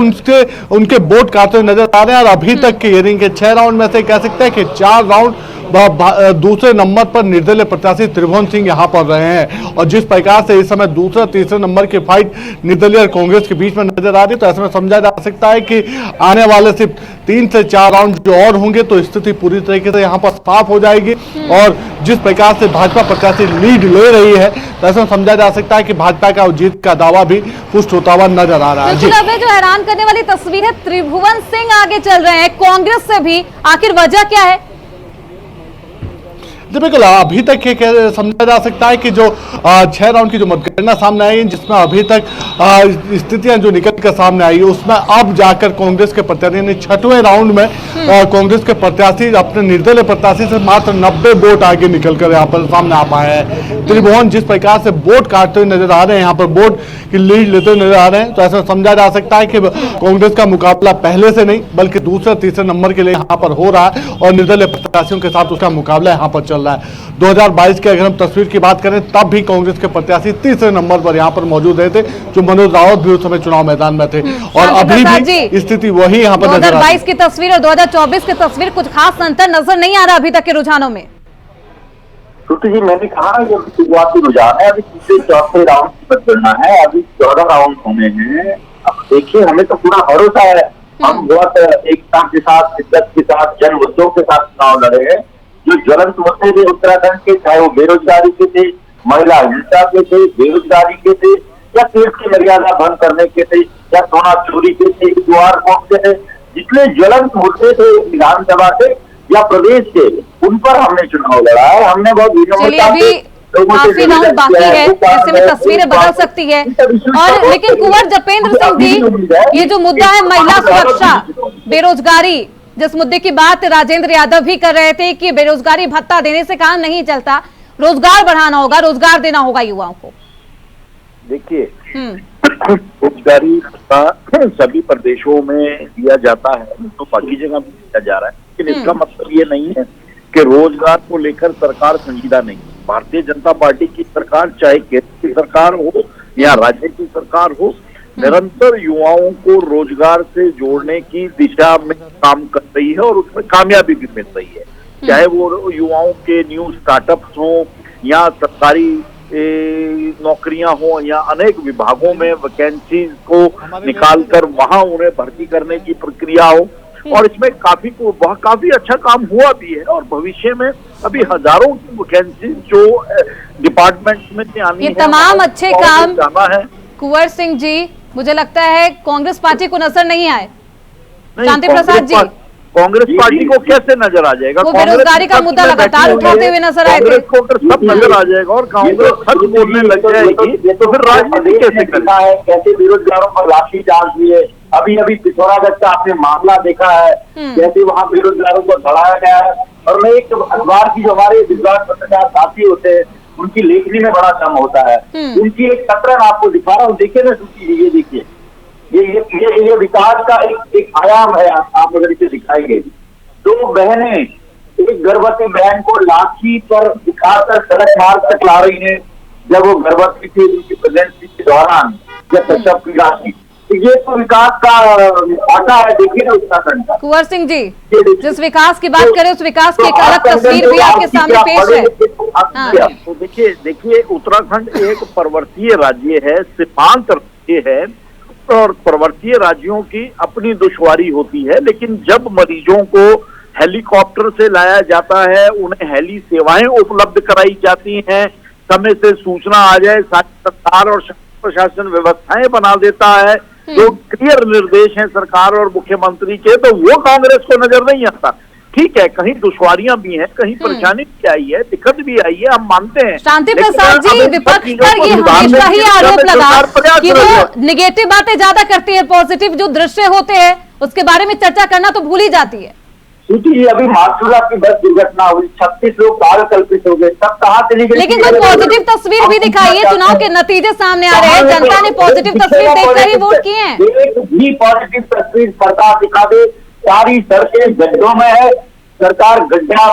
उनके वोट काटते हुए नजर आ रहे हैं, और अभी तक के यानी कि 6 राउंड में से कह सकते हैं कि 4 राउंड दूसरे नंबर पर निर्दलीय प्रत्याशी त्रिभुवन सिंह यहाँ पर रहे हैं। और जिस प्रकार से इस समय दूसरा तीसरे नंबर की फाइट निर्दलीय और कांग्रेस के बीच में नजर आ रही है, तो ऐसे में समझा जा सकता है कि आने वाले सिर्फ 3 से 4 राउंड जो और होंगे तो स्थिति पूरी तरीके से यहाँ पर साफ हो जाएगी। और जिस प्रकार से भाजपा प्रत्याशी लीड ले रही है, तो ऐसे में समझा जा सकता है कि भाजपा का जीत का दावा भी पुष्ट होता हुआ नजर आ रहा है। जो हैरान करने वाली तस्वीर है, त्रिभुवन सिंह आगे चल रहे हैं कांग्रेस से भी, आखिर वजह क्या है? बिल्कुल, अभी तक ये समझा जा सकता है कि जो 6 राउंड की जो मतगणना सामने आई, जिसमें अभी तक स्थितियां जो निकल कर सामने आई, उसमें अब जाकर कांग्रेस के प्रत्याशी ने 6वें राउंड में कांग्रेस के प्रत्याशी अपने निर्दलीय प्रत्याशी से मात्र 90 वोट आगे निकलकर यहाँ पर सामने आ पाए हैं। त्रिभुवन जिस प्रकार से वोट काटते हुए नजर आ रहे हैं, यहाँ पर वोट की लीड लेते हुए नजर आ रहे हैं, तो ऐसा समझा जा सकता है कि कांग्रेस का मुकाबला पहले से नहीं बल्कि दूसरे तीसरे नंबर के लिए यहाँ पर हो रहा है और निर्दलीय प्रत्याशियों के साथ उसका मुकाबला यहाँ पर चल रहा है। 2022 की अगर हम तस्वीर की बात करें, तब भी कांग्रेस के प्रत्याशी तीसरे नंबर पर यहाँ पर मौजूद रहे थे, जो मनोज रावत भी उस समय चुनाव मैदान में थे। और अभी भी स्थिति वही यहाँ पर नजर आ रही है। 2022 की तस्वीर और 2024 की तस्वीर कुछ खास अंतर नजर नहीं आ रहा अभी तक के रुझानों में। श्रुति जी, मैंने कहा ना, ये शुरुआती रुझान है, अभी तीसरे चौथे राउंड की मतगणना है, अभी 14 राउंड होने हैं। अब देखिए, हमें तो पूरा भरोसा है, हम बहुत एकता के साथ, शिद्दत के साथ, जन मुद्दों के साथ चुनाव लड़े हैं। जो ज्वलंत मुद्दे थे उत्तराखंड के, चाहे वो बेरोजगारी के थे, महिला हिंसा के थे, बेरोजगारी के थे, या तीर्थ की मर्यादा भंग करने के थे, या सोना चोरी के थे, QR कोड के थे, जितने ज्वलंत मुद्दे थे विधानसभा के या प्रदेश के, उन पर हमने चुनाव लड़ा है। हमने बहुत काफी राउंड बाकी है, ऐसे में तस्वीरें बदल सकती है। और लेकिन कुंवर जपेंद्र सिंह जी, ये जो मुद्दा है महिला सुरक्षा, बेरोजगारी, जिस मुद्दे की बात राजेंद्र यादव भी कर रहे थे कि बेरोजगारी भत्ता देने से काम नहीं चलता, रोजगार बढ़ाना होगा, रोजगार देना होगा युवाओं को। देखिए, रोजगारी भत्ता सभी प्रदेशों में दिया जाता है, तो बाकी जगह भी दिया जा रहा है, लेकिन इसका मतलब ये नहीं है कि रोजगार को लेकर सरकार संजीदा नहीं। भारतीय जनता पार्टी की सरकार, चाहे केंद्र की सरकार हो या राज्य की सरकार हो, निरंतर युवाओं को रोजगार से जोड़ने की दिशा में काम कर रही है और उसमें कामयाबी भी मिल रही है। चाहे वो युवाओं के न्यू स्टार्टअप्स हों या सरकारी नौकरियां हों या अनेक विभागों में वैकेंसीज को निकालकर वहां उन्हें भर्ती करने की प्रक्रिया हो, और इसमें काफी अच्छा काम हुआ भी है। और भविष्य में अभी हजारों की वैकेंसीज जो डिपार्टमेंट में आनी है, तमाम अच्छे काम जाना है। कुंवर सिंह जी, मुझे लगता है कांग्रेस पार्टी को नजर नहीं आए। शांति प्रसाद जी, कांग्रेस पार्टी को कैसे नजर आ जाएगा? वो बेरोजगारी का मुद्दा लगातार उठाते हुए नजर आए थे। कांग्रेस को अगर सब नजर आ जाएगा और कांग्रेस सच बोलने लग जाएगी तो फिर राजनीति कैसे करना है? कैसे बेरोजगारों पर लाठी चार्ज हुए, अभी पिथौरागढ़ का आपने मामला देखा है, कैसे वहाँ बेरोजगारों को बढ़ाया गया है। और मैं एक अखबार की, जो हमारे विद्वान पत्रकार साथी होते हैं, उनकी लेखनी में बड़ा कम होता है, उनकी एक कतरन आपको दिखा रहा हूँ, देखिए ना सूची, ये देखिए, ये विकास का एक आयाम है। आप अगर इसे दिखाएंगे, 2 बहनें एक गर्भवती बहन को लाठी पर दिखाकर सड़क मार्ग तक ला रही है, जब वो गर्भवती थी, उनकी प्रेगनेंसी के दौरान, जब प्रसव की राशि, ये तो विकास का आटा है। देखिए ना उत्तराखंड का। कुंवर सिंह जी, जिस विकास की बात करें, उस विकास की एक अलग तस्वीर भी आपके सामने पेश है। तो देखिए, उत्तराखंड एक पर्वतीय राज्य है, सीमांत राज्य है, और पर्वतीय राज्यों की अपनी दुश्वारी होती है। लेकिन जब मरीजों को हेलीकॉप्टर से लाया जाता है, उन्हें हेली सेवाएं उपलब्ध कराई जाती हैं, समय से सूचना आ जाए, सरकार और प्रशासन व्यवस्थाएं बना देता है, जो क्लियर निर्देश हैं सरकार और मुख्यमंत्री के, तो वो कांग्रेस को नजर नहीं आता। ठीक है, कहीं दुश्वारियां भी हैं, कहीं परेशानी भी आई है, दिक्कत भी आई है, हम मानते हैं। शांति प्रसाद जी, विपक्ष पर ये हमेशा ही आरोप लगा कि वो निगेटिव बातें ज्यादा करती है, पॉजिटिव जो दृश्य होते हैं उसके बारे में चर्चा करना तो भूल ही जाती है। जी, अभी माथुरा की बस दुर्घटना हुई, 36 लोग काल कल्पित हो गए, सब कहाँ चली गई? लेकिन कोई पॉजिटिव तस्वीर भी दिखाई है, चुनाव के नतीजे सामने आ रहे हैं, जनता ने पॉजिटिव तस्वीर देखकर ही वोट किए हैं। एक भी पॉजिटिव तस्वीर सरकार दिखा दे, सारी सड़कें गड्ढों में है, सरकार गड्ढा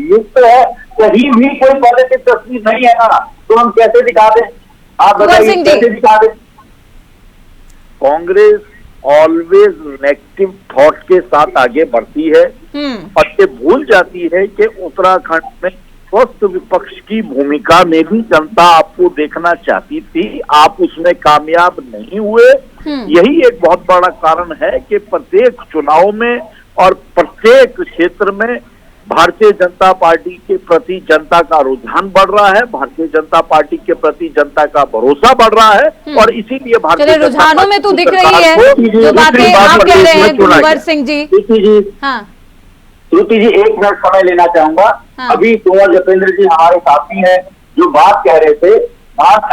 युक्त है, कहीं भी कोई पॉजिटिव तस्वीर नहीं है ना, तो हम कैसे दिखा दें? आप बताइए, कैसे दिखा दें? कांग्रेस ऑलवेज नेगेटिव थॉट के साथ आगे बढ़ती है और ये भूल जाती है कि उत्तराखंड में स्वस्थ विपक्ष की भूमिका में भी जनता आपको देखना चाहती थी, आप उसमें कामयाब नहीं हुए। यही एक बहुत बड़ा कारण है कि प्रत्येक चुनाव में और प्रत्येक क्षेत्र में भारतीय जनता पार्टी के प्रति जनता का रुझान बढ़ रहा है, भारतीय जनता पार्टी के प्रति जनता का भरोसा बढ़ रहा है और इसीलिए भारतीय रुझानों में तो दिख रही है जो बातें आप कह रहे हैं कुंवर सिंह जी। हाँ श्रुति जी, 1 मिनट समय लेना चाहूंगा। अभी कुंवर जतेंद्र जी हमारे साथी हैं जो बात कह रहे थे,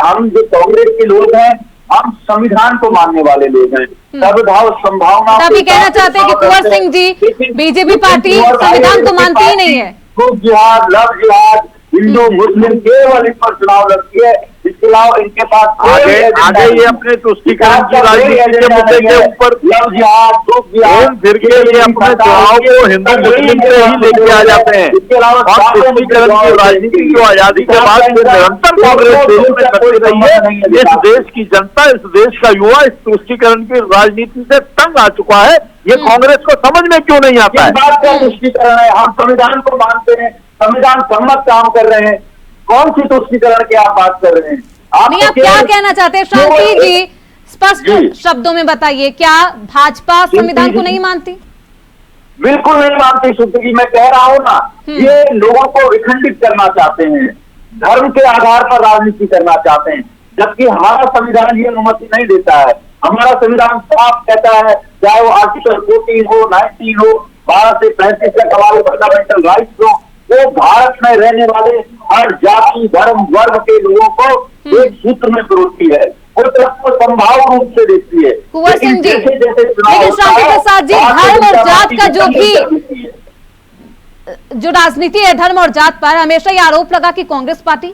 हम जो कांग्रेस के लोग हैं हम संविधान को मानने वाले लोग हैं, सद्भाव संभावना। अभी कहना चाहते हैं कि कुंवर सिंह जी बीजेपी पार्टी संविधान को मानती ही नहीं है। खूब जिहाद, लव जिहाद, हिंदू मुस्लिम केवल इस पर चुनाव लड़ती है, इसके अलावा इनके पास आगे ये अपने तुष्टीकरण की राजनीति के मुद्दे के ऊपर घूम फिर के ये अपने चुनाव को हिंदू मुस्लिम से ही लेके आ जाते हैं और तुष्टीकरण की राजनीति जो आजादी के बाद निरंतर कांग्रेस देश में करती रही है। इस देश की जनता, इस देश का युवा इस तुष्टीकरण की राजनीति से तंग आ चुका है। ये कांग्रेस को समझ में क्यों नहीं आता है? बात का तुष्टीकरण है, हम संविधान को मानते हैं, संविधान सम्मत काम कर रहे हैं, कौन सी तुष्टीकरण की आप बात कर रहे हैं? आप क्या कहना चाहते हैं शांति जी? स्पष्ट शब्दों में बताइए, क्या भाजपा संविधान को नहीं मानती? बिल्कुल नहीं मानती श्रुति जी, मैं कह रहा हूँ ना, ये लोगों को विखंडित करना चाहते हैं, धर्म के आधार पर राजनीति करना चाहते हैं, जबकि हमारा संविधान ये अनुमति नहीं देता है। हमारा संविधान साफ कहता है, चाहे वो आर्टिकल 14 हो, 19 हो, 12 से 35 तक हमारे फंडामेंटल राइट्स हो, वो भारत में रहने वाले हर जाति, धर्म, वर्ग के लोगों को एक सूत्र में परोसती है, वो सबको संभाव रूप से देखती है। कुंवर सिंह जी, लेकिन शांति प्रसाद जी, धर्म और जात का जो राजनीति है धर्म और जात पर, हमेशा ये आरोप लगा कि कांग्रेस पार्टी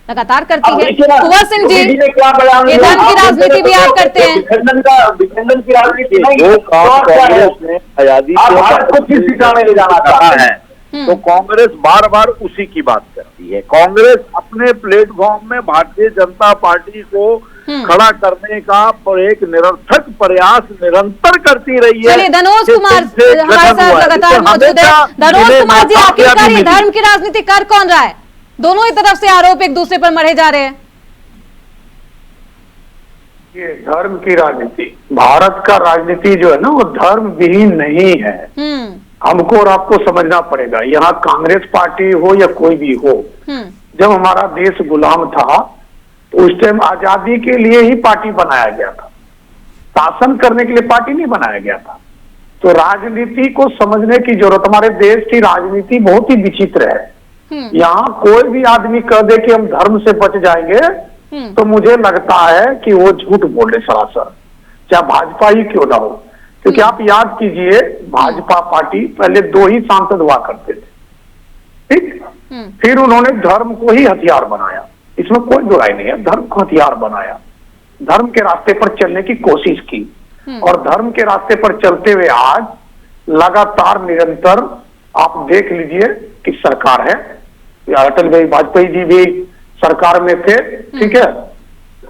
लगातार करती है। कुंवर सिंह जी, ये धर्म की राजनीति भी आप करते हैं। विखंडन की राजनीति आजादी को किस दिशा में ले जाना चाहता है, तो कांग्रेस बार बार उसी की बात करती है। कांग्रेस अपने प्लेटफॉर्म में भारतीय जनता पार्टी को खड़ा करने का एक निरर्थक प्रयास निरंतर करती रही है। चलिए, धनोज कुमार हमारे साथ लगातार मौजूद है। धनोज कुमार जी, आखिरकार ये धर्म की राजनीति कर कौन रहा है? दोनों ही तरफ से आरोप एक दूसरे पर मढ़े जा रहे हैं। ये धर्म की राजनीति, भारत का राजनीति जो है ना, वो धर्म विहीन नहीं है। हमको और आपको समझना पड़ेगा, यहाँ कांग्रेस पार्टी हो या कोई भी हो, जब हमारा देश गुलाम था तो उस टाइम आजादी के लिए ही पार्टी बनाया गया था, शासन करने के लिए पार्टी नहीं बनाया गया था। तो राजनीति को समझने की जरूरत, हमारे देश की राजनीति बहुत ही विचित्र है। यहाँ कोई भी आदमी कह दे कि हम धर्म से बच जाएंगे, तो मुझे लगता है कि वो झूठ बोल रहे सरासर, चाहे भाजपा ही क्यों ना हो। क्योंकि आप याद कीजिए, भाजपा पार्टी पहले 2 ही सांसद हुआ करते थे, ठीक, फिर उन्होंने धर्म को ही हथियार बनाया, इसमें कोई दुराई नहीं है, धर्म को हथियार बनाया, धर्म के रास्ते पर चलने की कोशिश की, और धर्म के रास्ते पर चलते हुए आज लगातार निरंतर आप देख लीजिए कि सरकार है, अटल बिहारी वाजपेयी जी भी सरकार में थे, ठीक है,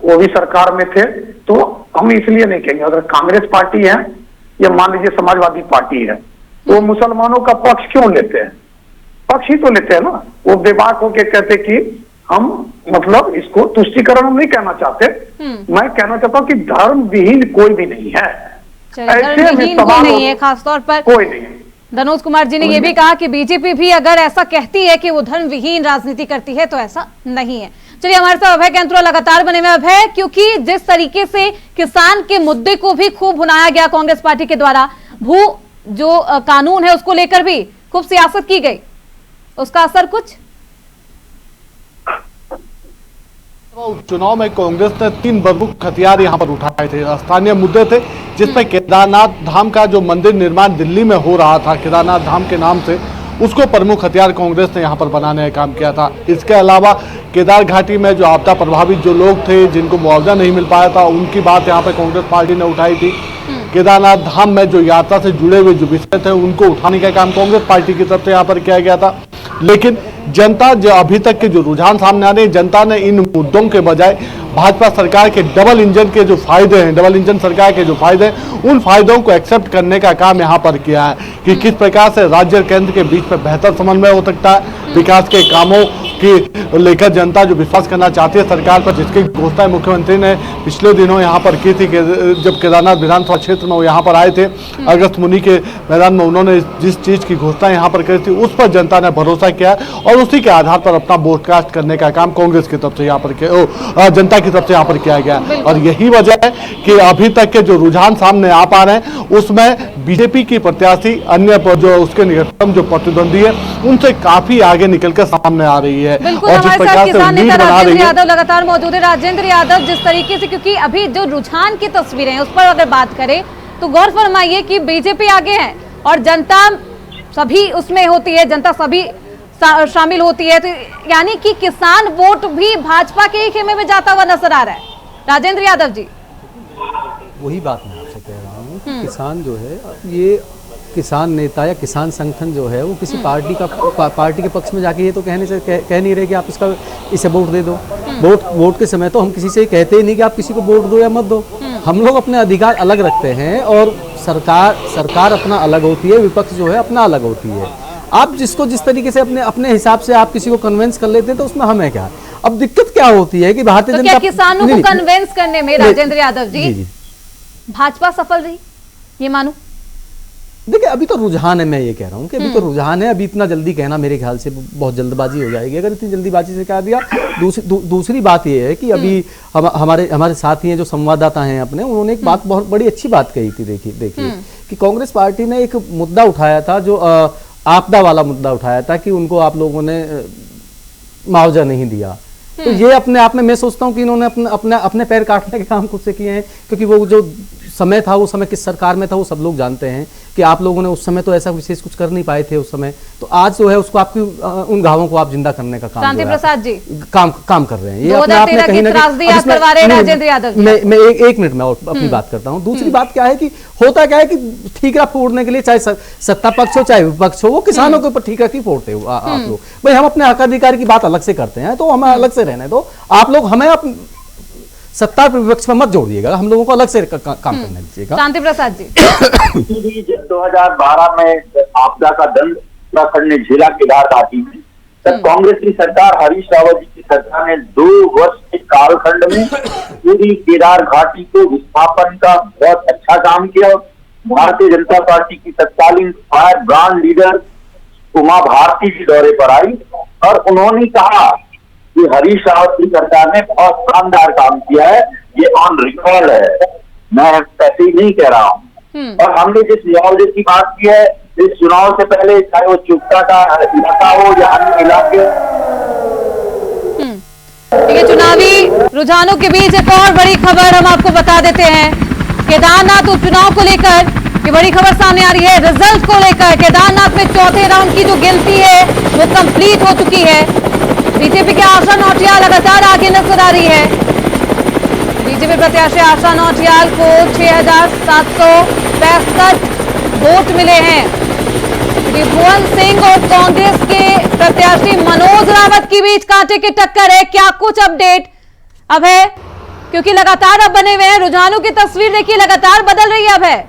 वो भी सरकार में थे। तो हम इसलिए नहीं कहेंगे, अगर कांग्रेस पार्टी है या मान लीजिए समाजवादी पार्टी है, तो मुसलमानों का पक्ष क्यों लेते हैं? पक्ष ही तो लेते हैं ना। वो बेबाक होके कहते कि हम मतलब इसको तुष्टीकरण नहीं कहना चाहते, मैं कहना चाहता हूँ कि धर्म विहीन कोई भी नहीं है, ऐसे में सवाल नहीं है, खासतौर पर कोई नहीं है। धनोज कुमार जी ने यह भी कहा कि बीजेपी भी अगर ऐसा कहती है कि वो धर्म विहीन राजनीति करती है, तो ऐसा नहीं है। चलिए, हमारे साथ अभय केंद्र लगातार बने हुए। अभय, क्योंकि जिस तरीके से किसान के मुद्दे को भी खूब भुनाया गया कांग्रेस पार्टी के द्वारा, भू जो कानून है उसको लेकर भी खूब सियासत की गई, उसका असर कुछ? उपचुनाव में कांग्रेस ने 3 प्रमुख हथियार यहां पर उठाए थे। स्थानीय मुद्दे थे जिसमें केदारनाथ धाम का जो मंदिर निर्माण दिल्ली में हो रहा था, केदारनाथ धाम के नाम से, उसको प्रमुख हथियार कांग्रेस ने यहां पर बनाने का काम किया था। इसके अलावा केदार घाटी में जो आपदा प्रभावित जो लोग थे, जिनको मुआवजा नहीं मिल पाया था, उनकी बात यहाँ पर कांग्रेस पार्टी ने उठाई थी। केदारनाथ धाम में जो यात्रा से जुड़े हुए जो विषय थे, उनको उठाने का काम कांग्रेस पार्टी की तरफ से यहाँ पर किया गया था। लेकिन जनता जो अभी तक के जो रुझान सामने आ रहे हैं, जनता ने इन मुद्दों के बजाय भाजपा सरकार के डबल इंजन के जो फायदे हैं, डबल इंजन सरकार के जो फायदे हैं, उन फायदों को एक्सेप्ट करने का काम यहाँ पर किया है कि किस प्रकार से राज्य और केंद्र के बीच में बेहतर समन्वय हो सकता है, विकास के कामों की लेकर जनता जो विश्वास करना चाहती है सरकार पर, जिसकी घोषणा मुख्यमंत्री ने पिछले दिनों यहाँ पर की थी कि जब केदारनाथ विधानसभा क्षेत्र में वो यहाँ पर आए थे, अगस्त मुनि के मैदान में उन्होंने जिस चीज की घोषणा यहाँ पर करी थी उस पर जनता ने भरोसा किया और उसी के आधार पर अपना वोट कास्ट करने का काम कांग्रेस की तरफ से यहाँ पर जनता की तरफ से यहाँ पर किया गया। और यही वजह है कि अभी तक के जो रुझान सामने आ पा रहे हैं उसमें बीजेपी की प्रत्याशी अन्य जो उसके निकटतम जो प्रतिद्वंदी है उनसे काफी आगे निकल कर सामने आ रही है। बिल्कुल, और जिस हमारे प्रकार साथ से किसान लीड नेता बना राजेंद्र रही है, यादव लगातार मौजूद है। राजेंद्र यादव, जिस तरीके से, क्योंकि अभी जो रुझान की तस्वीरें हैं उस पर अगर बात करें तो गौर फरमाइए कि बीजेपी आगे है और जनता सभी उसमें होती है, जनता सभी शामिल होती है, तो यानी कि किसान वोट भी भाजपा के ही खेमे में जाता हुआ नजर आ रहा है। राजेंद्र यादव जी, वही बात मैं आपसे कह रहा हूँ कि किसान जो है, ये किसान नेता या किसान संगठन जो है वो किसी पार्टी के पक्ष में जाके ये तो कह नहीं रहे कि आप इसे वोट दे दो। वोट के समय तो हम किसी से कहते ही नहीं कि आप किसी को वोट दो या मत दो। हम लोग अपने अधिकार अलग रखते हैं और सरकार अपना अलग होती है, विपक्ष जो है अपना अलग होती है। आप जिसको जिस तरीके से अपने हिसाब से आप किसी को कन्विंस कर लेते हैं तो उसमें हमें क्या। अब दिक्कत क्या होती है कि भारतीय तो जनता किसानों को कन्विंस करने में राजेंद्र यादव जी जी भाजपा सफल रही, ये मानूं? देखिए, अभी तो रुझान है, मैं ये कह रहा हूँ कि अभी तो रुझान है। अभी इतना जल्दी कहना मेरे ख्याल से बहुत जल्दबाजी हो जाएगी अगर इतनी जल्दीबाजी से कह दिया। दूसरी बात ये है कि अभी हमारे साथी हैं जो संवाददाता हैं अपने, उन्होंने एक बात बहुत बड़ी अच्छी बात कही थी। देखिए कि कांग्रेस पार्टी ने एक मुद्दा उठाया था, जो आपदा वाला मुद्दा उठाया था कि उनको आप लोगों ने मुआवजा नहीं दिया। तो ये अपने आप में मैं सोचता हूँ कि इन्होंने अपने पैर काटने के काम खुद से किए हैं, क्योंकि वो जो समय था, वो समय किस सरकार में था वो सब लोग जानते हैं कि आप लोगों ने उस समय तो ऐसा विशेष कुछ कर नहीं पाए थे उस समय। तो आज जो है उसको आपकी उन घावों को आप जिंदा करने का काम शांति प्रसाद जी काम कर रहे हैं। ये अपने आप में कहीं ना कहीं राजेंद्र यादव, मैं एक मिनट में अपनी बात करता हूँ। दूसरी बात क्या है कि होता क्या है कि ठीकरा फोड़ने के लिए चाहे सत्ता पक्ष हो चाहे विपक्ष हो, वो किसानों के ऊपर ठीकरा क्यों फोड़ते हो आप लोग? भाई हम अपने हक अधिकार की बात अलग से करते हैं तो हमें अलग से रहने दो। आप लोग हमें सत्ता विपक्ष में मत जोड़िएगा, हम लोगों को अलग से काम करने दीजिएगा। शांति प्रसाद जी, 2012 में आपदा का दंड उत्तराखंड ने झेला केदार घाटी में, तब कांग्रेस की सरकार, हरीश रावत जी की सरकार ने 2 वर्ष के कालखंड में पूरी केदार घाटी को विस्थापन का बहुत अच्छा काम किया। भारतीय जनता पार्टी की तत्कालीन firebrand leader Uma Bharti ji दौरे पर आई और उन्होंने कहा कि हरीश रावत की सरकार ने बहुत शानदार काम किया है, ये ऑन रिकॉर्ड है, मैं ऐसे ही नहीं कह रहा हूँ। और हमने जिस मुआवजे की बात की है, इस चुनाव से पहले, चाहे वो चुपता का इलाका हो या अन्य इलाके। ये चुनावी रुझानों के बीच एक और बड़ी खबर हम आपको बता देते हैं। केदारनाथ उपचुनाव को लेकर ये बड़ी खबर सामने आ रही है। रिजल्ट को लेकर केदारनाथ में चौथे राउंड की जो गिनती है वो कंप्लीट हो चुकी है। बीजेपी के आशा नौटियाल लगातार आगे नजर आ रही है। बीजेपी प्रत्याशी आशा नौटियाल को 6,765 वोट मिले हैं। त्रिभुवन सिंह और कांग्रेस के प्रत्याशी मनोज रावत के बीच कांटे की टक्कर है। क्या कुछ अपडेट अब है, क्योंकि लगातार अब बने हुए हैं रुझानों की तस्वीर, देखिए लगातार बदल रही है अब है।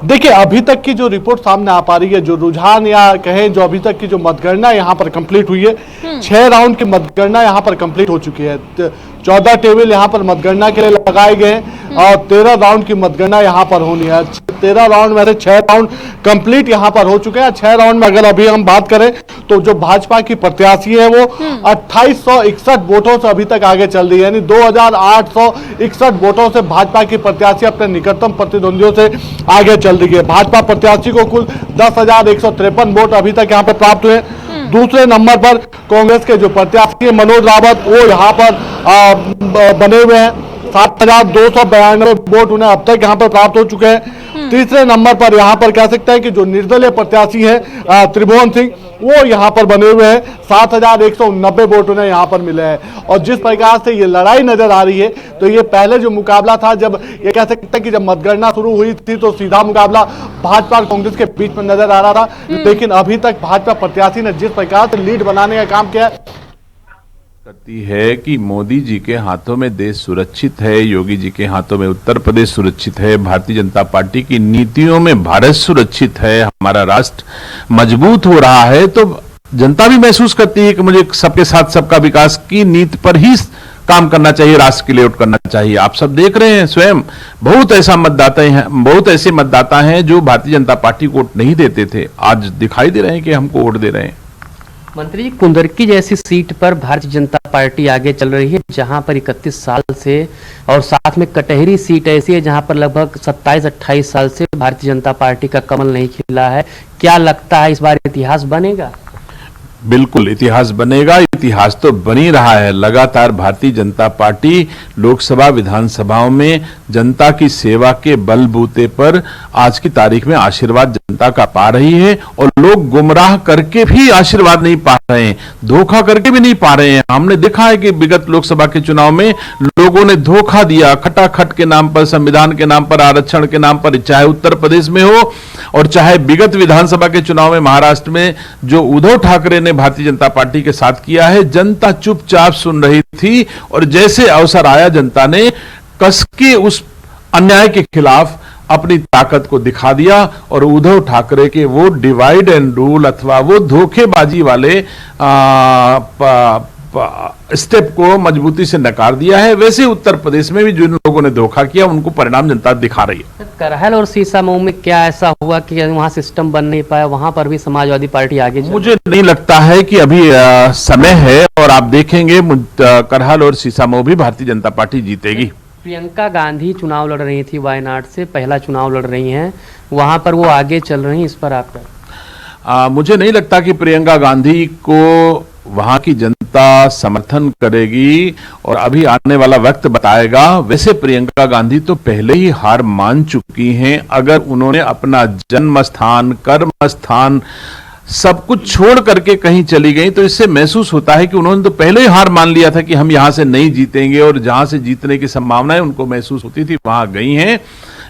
देखिए, अभी तक की जो रिपोर्ट सामने आ पा रही है, जो रुझान या कहें जो अभी तक की जो मतगणना यहाँ पर कंप्लीट हुई है, 6 राउंड की मतगणना यहाँ पर कंप्लीट हो चुकी है। 14 टेबल यहाँ पर मतगणना के लिए लगाए गए हैं और 13 राउंड की मतगणना यहाँ पर होनी है। 13 राउंड में से 6 राउंड कंप्लीट यहाँ पर हो चुके हैं। 6 राउंड में अगर अभी हम बात करें तो जो भाजपा की प्रत्याशी है वो 2861 वोटों से अभी तक आगे चल रही है, यानी 2861 वोटों से भाजपा की प्रत्याशी अपने निकटतम प्रतिद्वंदियों से आगे चल रही है। भाजपा प्रत्याशी को कुल 10,153 वोट अभी तक यहाँ पर प्राप्त हुए। दूसरे नंबर पर कांग्रेस के जो प्रत्याशी मनोज रावत, वो यहाँ पर बने हुए हैं। 7,292 वोट उन्हें अब तक यहाँ पर प्राप्त हो चुके हैं। तीसरे नंबर पर यहाँ पर कह सकते हैं कि जो निर्दलीय प्रत्याशी है त्रिभुवन सिंह, वो यहाँ पर बने हुए हैं। 7,190 वोट उन्हें यहाँ पर मिले हैं। और जिस प्रकार से ये लड़ाई नजर आ रही है, तो ये पहले जो मुकाबला था, जब ये कह सकते हैं कि जब मतगणना शुरू हुई थी तो सीधा मुकाबला भाजपा और कांग्रेस के बीच में नजर आ रहा था, लेकिन अभी तक भाजपा प्रत्याशी ने जिस प्रकार से लीड बनाने का काम किया, करती है कि मोदी जी के हाथों में देश सुरक्षित है, योगी जी के हाथों में उत्तर प्रदेश सुरक्षित है, भारतीय जनता पार्टी की नीतियों में भारत सुरक्षित है, हमारा राष्ट्र मजबूत हो रहा है, तो जनता भी महसूस करती है कि मुझे सबके साथ सबका विकास की नीति पर ही काम करना चाहिए, राष्ट्र के लिए वोट करना चाहिए। आप सब देख रहे हैं स्वयं, बहुत ऐसे मतदाता हैं जो भारतीय जनता पार्टी को वोट नहीं देते थे, आज दिखाई दे रहे हैं कि हमको वोट दे रहे हैं। मंत्री जी, कुंदरकी जैसी सीट पर भारतीय जनता पार्टी आगे चल रही है, जहां पर 31 साल से, और साथ में कटहरी सीट ऐसी है जहां पर लगभग 27-28 साल से भारतीय जनता पार्टी का कमल नहीं खिला है। क्या लगता है इस बार इतिहास बनेगा? बिल्कुल इतिहास बनेगा, इतिहास तो बन ही रहा है। लगातार भारतीय जनता पार्टी लोकसभा विधानसभाओं में जनता की सेवा के बलबूते पर आज की तारीख में आशीर्वाद जनता का पा रही है, और लोग गुमराह करके भी आशीर्वाद नहीं पा रहे हैं, धोखा करके भी नहीं पा रहे हैं। हमने देखा है कि विगत लोकसभा के चुनाव में लोगों ने धोखा दिया, खटाखट के नाम पर, संविधान के नाम पर, आरक्षण के नाम पर, चाहे उत्तर प्रदेश में हो और चाहे विगत विधानसभा के चुनाव में महाराष्ट्र में जो उद्धव ठाकरे ने भारतीय जनता पार्टी के साथ किया है। जनता चुपचाप सुन रही थी, और जैसे अवसर आया जनता ने कसके उस अन्याय के खिलाफ अपनी ताकत को दिखा दिया, और उद्धव ठाकरे के वो डिवाइड एंड रूल अथवा वो धोखेबाजी वाले स्टेप को मजबूती से नकार दिया है। वैसे उत्तर प्रदेश में भी जिन लोगों ने धोखा किया उनको परिणाम जनता दिखा रही है। करहल और सीसामऊ में क्या ऐसा हुआ कि वहां सिस्टम बन नहीं पाया, वहां पर भी समाजवादी पार्टी आगे चली? मुझे नहीं लगता है कि अभी समय है, और आप देखेंगे करहल और सीसामऊ भी भारतीय जनता पार्टी जीतेगी। प्रियंका गांधी चुनाव लड़ रही थी वायनाड से, पहला चुनाव लड़ रही हैं, वहां पर वो आगे चल रही हैं, इस पर आपका? मुझे नहीं लगता कि प्रियंका गांधी को वहां की जनता समर्थन करेगी, और अभी आने वाला वक्त बताएगा। वैसे प्रियंका गांधी तो पहले ही हार मान चुकी हैं। अगर उन्होंने अपना जन्म स्थान, कर्म स्थान सब कुछ छोड़ करके कहीं चली गई, तो इससे महसूस होता है कि उन्होंने तो पहले ही हार मान लिया था कि हम यहां से नहीं जीतेंगे, और जहां से जीतने की संभावनाएं उनको महसूस होती थी वहां गई हैं।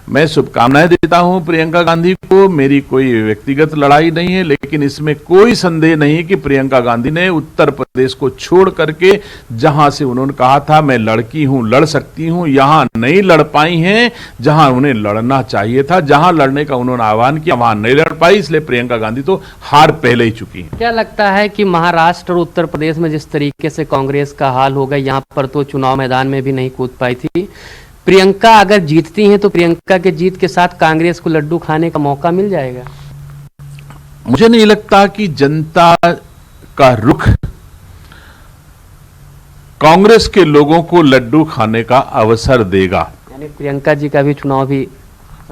मैं शुभकामनाएं देता हूं प्रियंका गांधी को। मेरी कोई व्यक्तिगत लड़ाई नहीं है, लेकिन इसमें कोई संदेह नहीं कि प्रियंका गांधी ने उत्तर प्रदेश को छोड़ करके, जहां से उन्होंने कहा था मैं लड़की हूं, लड़ सकती हूं, यहां नहीं लड़ पाई हैं। जहां उन्हें लड़ना चाहिए था, जहां लड़ने का उन्होंने आह्वान किया, वहां नहीं लड़ पाई, इसलिए प्रियंका गांधी तो हार पहले ही चुकी है। क्या लगता है कि महाराष्ट्र और उत्तर प्रदेश में जिस तरीके से कांग्रेस का हाल होगा, यहाँ पर तो चुनाव मैदान में भी नहीं कूद पाई थी, प्रियंका अगर जीतती हैं तो प्रियंका के जीत के साथ कांग्रेस को लड्डू खाने का मौका मिल जाएगा? मुझे नहीं लगता कि जनता का रुख कांग्रेस के लोगों को लड्डू खाने का अवसर देगा। यानी प्रियंका जी का भी चुनाव भी,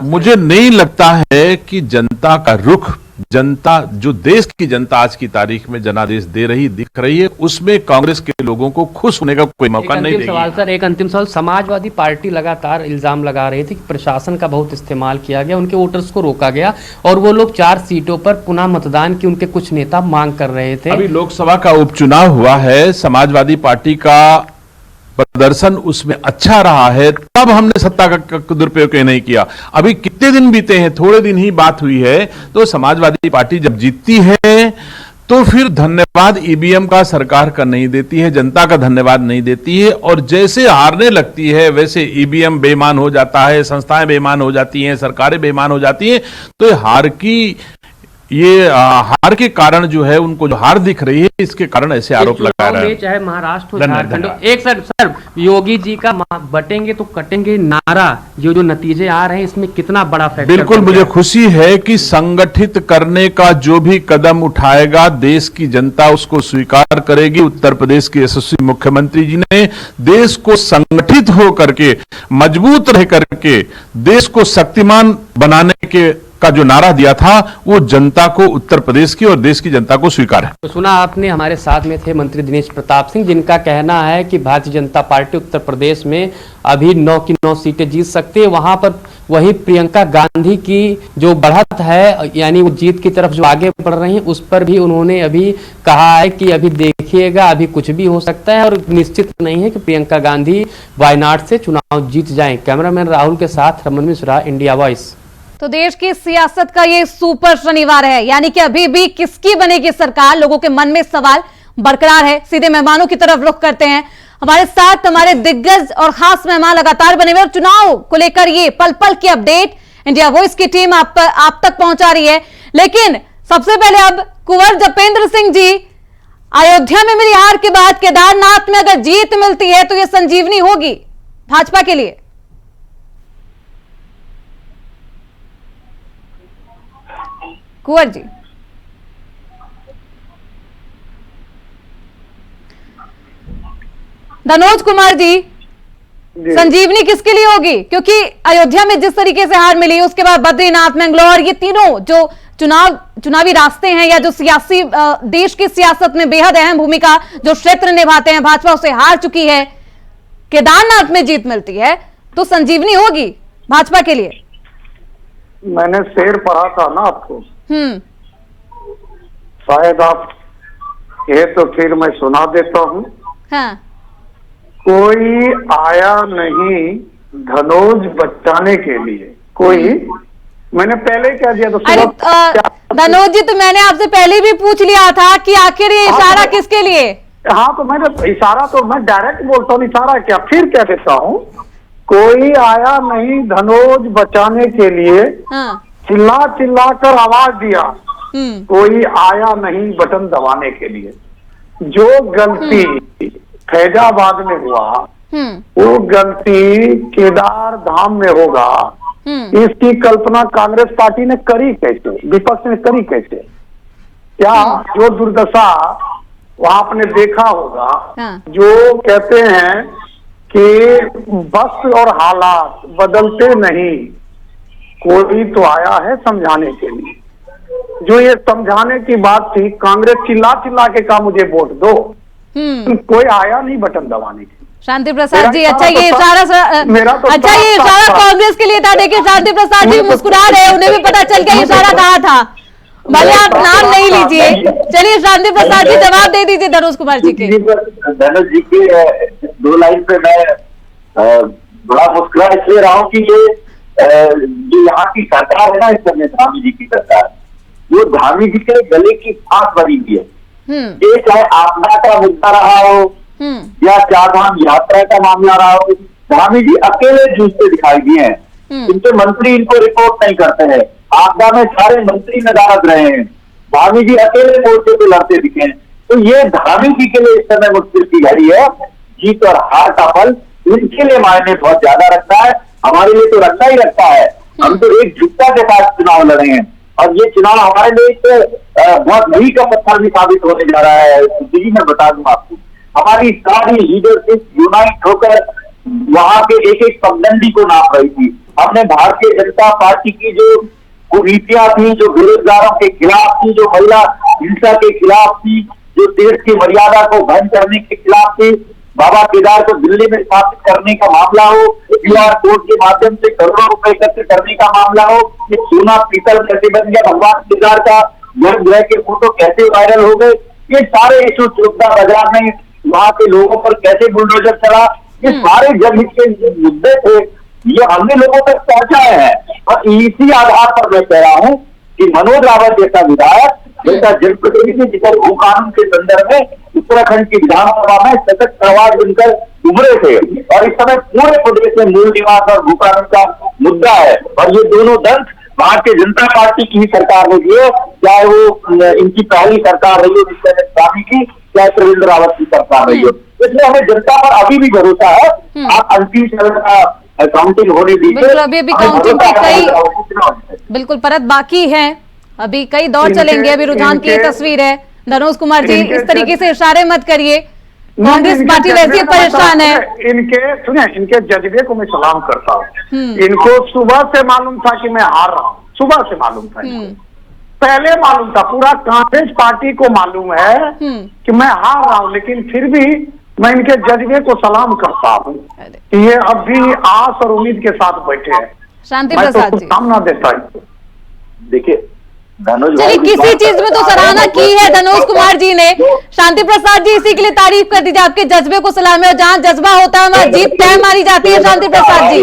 मुझे नहीं लगता है कि जनता का रुख, जनता जो देश की जनता आज की तारीख में जनादेश दे रही दिख रही है, उसमें कांग्रेस के लोगों को खुश होने का कोई मौका नहीं देगी। सवाल सर, एक अंतिम सवाल। समाजवादी पार्टी लगातार इल्जाम लगा रही थी कि प्रशासन का बहुत इस्तेमाल किया गया, उनके वोटर्स को रोका गया, और वो लोग 4 सीटों पर पुनः मतदान की उनके कुछ नेता मांग कर रहे थे। अभी लोकसभा का उपचुनाव हुआ है, समाजवादी पार्टी का प्रदर्शन उसमें अच्छा रहा है, तब हमने सत्ता का दुरुपयोग नहीं किया। अभी कितने दिन बीते हैं, थोड़े दिन ही बात हुई है, तो समाजवादी पार्टी जब जीतती है तो फिर धन्यवाद ईवीएम का सरकार का नहीं देती है, जनता का धन्यवाद नहीं देती है, और जैसे हारने लगती है वैसे ईवीएम बेईमान हो जाता है, संस्थाएं बेईमान हो जाती हैं, सरकारें बेईमान हो जाती हैं। तो हार के कारण जो है, उनको जो हार दिख रही है, इसके कारण ऐसे आरोप लगा रहे हैं। चाहे महाराष्ट्र हो, झारखंड हो, एक सर योगी जी का बटेंगे तो कटेंगे नारा, जो नतीजे आ रहे हैं, इसमें कितना बड़ा फैक्टर? बिल्कुल, मुझे खुशी है कि संगठित करने का जो भी कदम उठाएगा देश की जनता उसको स्वीकार करेगी। उत्तर प्रदेश के यशस्वी मुख्यमंत्री जी ने देश को संगठित हो करके, मजबूत रह करके देश को शक्तिमान बनाने के का जो नारा दिया था, वो जनता को, उत्तर प्रदेश की और देश की जनता को स्वीकार है। तो सुना आपने, हमारे साथ में थे मंत्री दिनेश प्रताप सिंह, जिनका कहना है कि भारतीय जनता पार्टी उत्तर प्रदेश में अभी 9 की 9 सीटें जीत सकती है। वहां पर वही प्रियंका गांधी की जो बढ़त है, यानी वो जीत की तरफ जो आगे बढ़ रही है, उस पर भी उन्होंने अभी कहा है कि अभी देखिएगा, अभी कुछ भी हो सकता है, और निश्चित नहीं है कि प्रियंका गांधी वायनाड से चुनाव जीत जाए। कैमरामैन राहुल के साथ रमन मिश्रा, इंडिया वॉइस। तो देश की सियासत का ये सुपर शनिवार है, यानी कि अभी भी किसकी बनेगी सरकार, लोगों के मन में सवाल बरकरार है। सीधे मेहमानों की तरफ रुख करते हैं। हमारे साथ हमारे दिग्गज और खास मेहमान लगातार बने हुए और चुनाव को लेकर ये पल पल की अपडेट इंडिया वॉइस की टीम आप तक पहुंचा रही है। लेकिन सबसे पहले अब कुंवर जपेंद्र सिंह जी, अयोध्या में मिली हार के बाद केदारनाथ में अगर जीत मिलती है तो यह संजीवनी होगी भाजपा के लिए। कुंवर जी, धनोज कुमार जी, संजीवनी किसके लिए होगी? क्योंकि अयोध्या में जिस तरीके से हार मिली, उसके बाद बद्रीनाथ, मैंगलोर, ये तीनों जो चुनावी रास्ते हैं या जो सियासी देश की सियासत में बेहद अहम भूमिका जो क्षेत्र निभाते हैं, भाजपा उसे हार चुकी है। केदारनाथ में जीत मिलती है तो संजीवनी होगी भाजपा के लिए। मैंने शेर पढ़ा था ना आपको, शायद आप कहे तो फिर मैं सुना देता हूँ। हाँ। कोई आया नहीं धनोज बचाने के लिए, कोई, मैंने पहले क्या दिया तो अरे धनोज जी, तो मैंने आपसे पहले भी पूछ लिया था कि आखिर ये इशारा किसके लिए? हाँ, तो मैंने इशारा तो मैं डायरेक्ट बोलता हूँ, इशारा क्या, फिर क्या कहता हूँ, कोई आया नहीं धनोज बचाने के लिए। हाँ। चिल्ला चिल्ला कर आवाज दिया, कोई आया नहीं बटन दबाने के लिए। जो गलती फैजाबाद में हुआ वो गलती केदार धाम में होगा, इसकी कल्पना कांग्रेस पार्टी ने करी कैसे, विपक्ष ने करी कैसे? क्या जो दुर्दशा वहां आपने देखा होगा, जो कहते हैं कि वक्त और हालात बदलते नहीं, कोई तो आया है समझाने के लिए। जो ये समझाने की बात थी, कांग्रेस चिल्ला चिल्ला के कहा मुझे वोट दो, कोई आया नहीं बटन दबाने के। शांति प्रसाद जी, अच्छा ये इशारा अच्छा ये इशारा कांग्रेस के लिए था। देखिए शांति प्रसाद जी मुस्कुरा रहे हैं, उन्हें भी पता चल गया इशारा कहा था, भले आप नाम नहीं लीजिए। चलिए शांति प्रसाद जी जवाब दे दीजिए धनोज कुमार जी के। धनोज जी के दो लाइन पे मैं बड़ा मुस्कुरा इसलिए रहा हूँ कि ये जो यहाँ की सरकार है ना, इस समय धामी जी की सरकार, वो धामी जी के गले की फांस बनी हुई है। ये चाहे आपदा का मुद्दा रहा हो या चारधाम यात्रा का मामला रहा हो, धामी जी अकेले जूझते दिखाई दिए हैं। इनके मंत्री इनको रिपोर्ट नहीं करते हैं। आपदा में सारे मंत्री नदारद रहे हैं, धामी जी अकेले मोर्चे पे लड़ते दिखे हैं। तो ये धामी जी के लिए इस समय मुश्किल की घड़ी है। जीत और हार का फल इनके लिए मायने बहुत ज्यादा रखता है, हमारे लिए तो रखता ही रखता है। हम तो एकजुटता के साथ चुनाव लड़े हैं और ये चुनाव हमारे लिए एक बहुत मील का पत्थर भी साबित होने जा रहा है। जी मैं बता दूं आपको, हमारी सारी लीडरशिप यूनाइट होकर वहां के एक एक पगडंडी को नाप रही थी। हमने भारतीय जनता पार्टी की जो कुरीतियां थी, जो बेरोजगारों के खिलाफ थी, जो महिला हिंसा के खिलाफ थी, जो देश की मर्यादा को भंग करने के खिलाफ थी, बाबा केदार को दिल्ली में स्थापित करने का मामला हो, QR कोड के माध्यम से करोड़ों रुपए एकत्र करने का मामला हो, ये सोना पीतल कैसे बन गया, भगवान केदार का गर्भगृह के फोटो कैसे वायरल हो गए, ये सारे इशू चोपड़ा बाजार में वहां के लोगों पर कैसे बुलडोजर चला, ये सारे जनहित के मुद्दे थे, ये हमने लोगों तक पहुंचाए हैं। और इसी आधार पर मैं कह रहा हूँ कि मनोज रावत जैसा विधायक, जैसा जनप्रतिनिधि जिसर भू कानून के संदर्भ में उत्तराखंड की विधानसभा में सशक्त आवाज बनकर उभरे थे और इस समय पूरे प्रदेश में मूल निवास और भू कानून का मुद्दा है। और ये दोनों दंत भारतीय जनता पार्टी की ही सरकार रही है, चाहे वो इनकी पहली सरकार रही हो जिससे स्वामी की, चाहे त्रिवेंद्र रावत की सरकार रही हो। इसलिए हमें जनता पर अभी भी भरोसा है। आप अंतिम चरण का काउंटिंग होने दीजिए, अभी काउंटिंग की कई बिल्कुल परत बाकी है, अभी कई दौर चलेंगे, अभी रुझान की तस्वीर है। धनोज कुमार जी इस तरीके से इशारे मत करिए, कांग्रेस पार्टी वैसे परेशान है। इनके सुनिए, इनके जज्बे को मैं सलाम करता हूँ। इनको सुबह से मालूम था कि मैं हार रहा हूँ, सुबह से मालूम था, पहले मालूम था, पूरा कांग्रेस पार्टी को मालूम है कि मैं हार रहा हूँ, लेकिन फिर भी मैं इनके जज्बे को सलाम करता हूँ कि ये अब भी आस और उम्मीद के साथ बैठे हैं। शांति प्रसाद जी सामना देता है। देखिए चलिए किसी चीज में तो सराहना की है धनोज कुमार जी ने, शांति प्रसाद जी इसी के लिए तारीफ कर दीजिए, आपके जज्बे को सलाम है। जहाँ जज्बा होता है वहाँ जीत तय मारी जाती है। शांति प्रसाद जी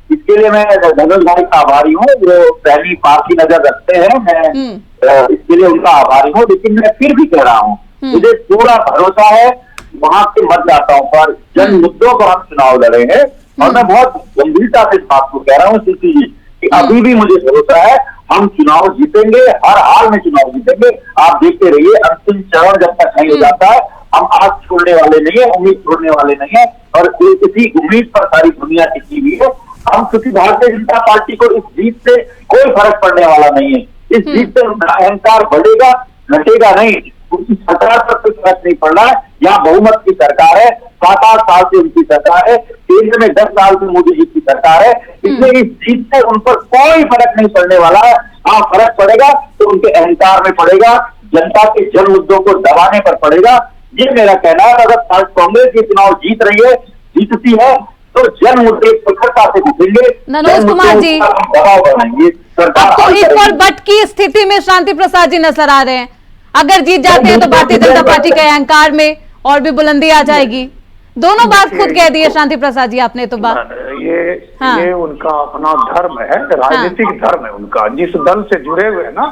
इसके लिए मैं धनोज भाई का आभारी हूँ, जो पहली बार की नजर रखते हैं, मैं इसके लिए उनका आभारी हूँ। लेकिन मैं फिर भी कह रहा हूँ मुझे पूरा भरोसा है वहां के मतदाताओं पर, जन मुद्दों पर हम चुनाव लड़े हैं। और मैं बहुत गंभीरता से इस बात को कह रहा हूँ सीसी जी कि अभी भी मुझे भरोसा है हम चुनाव जीतेंगे, हर हाल में चुनाव जीतेंगे। आप देखते रहिए, अंतिम चरण जब तक नहीं हो जाता है हम आस छोड़ने वाले नहीं है, उम्मीद छोड़ने वाले नहीं है, और इसी उम्मीद पर सारी दुनिया टिकी हुई है। हम क्योंकि भारतीय जनता पार्टी को इस जीत से कोई फर्क पड़ने वाला नहीं है। इस जीत से उनका अहंकार बढ़ेगा, घटेगा नहीं। उनकी सरकार पर कोई फर्क नहीं पड़ रहा है। यहाँ बहुमत की सरकार है, 7-8 साल से उनकी सरकार है, केंद्र में 10 साल से मोदी जी की सरकार है, इसलिए इस जीत से उन पर कोई फर्क नहीं पड़ने वाला है। हाँ, फर्क पड़ेगा तो उनके अहंकार में पड़ेगा, जनता के जन मुद्दों को दबाने पर पड़ेगा। ये मेरा कहना है। अगर कांग्रेस ये चुनाव जीत रही है, जीतती है, तो जन मुद्दे प्रखरता से दिखेंगे। मनोज कुमार जी, दबाव बनाएंगे, अब तो एक और बट की स्थिति में शांति प्रसाद जी नजर आ रहे हैं। अगर जीत जाते हैं तो भारतीय जनता पार्टी के अहंकार में और भी बुलंदी आ जाएगी। दोनों बात खुद कह दी है शांति प्रसाद जी आपने तो बात। ये उनका अपना धर्म है, राजनीतिक धर्म है उनका, जिस दल से जुड़े हुए हैं ना,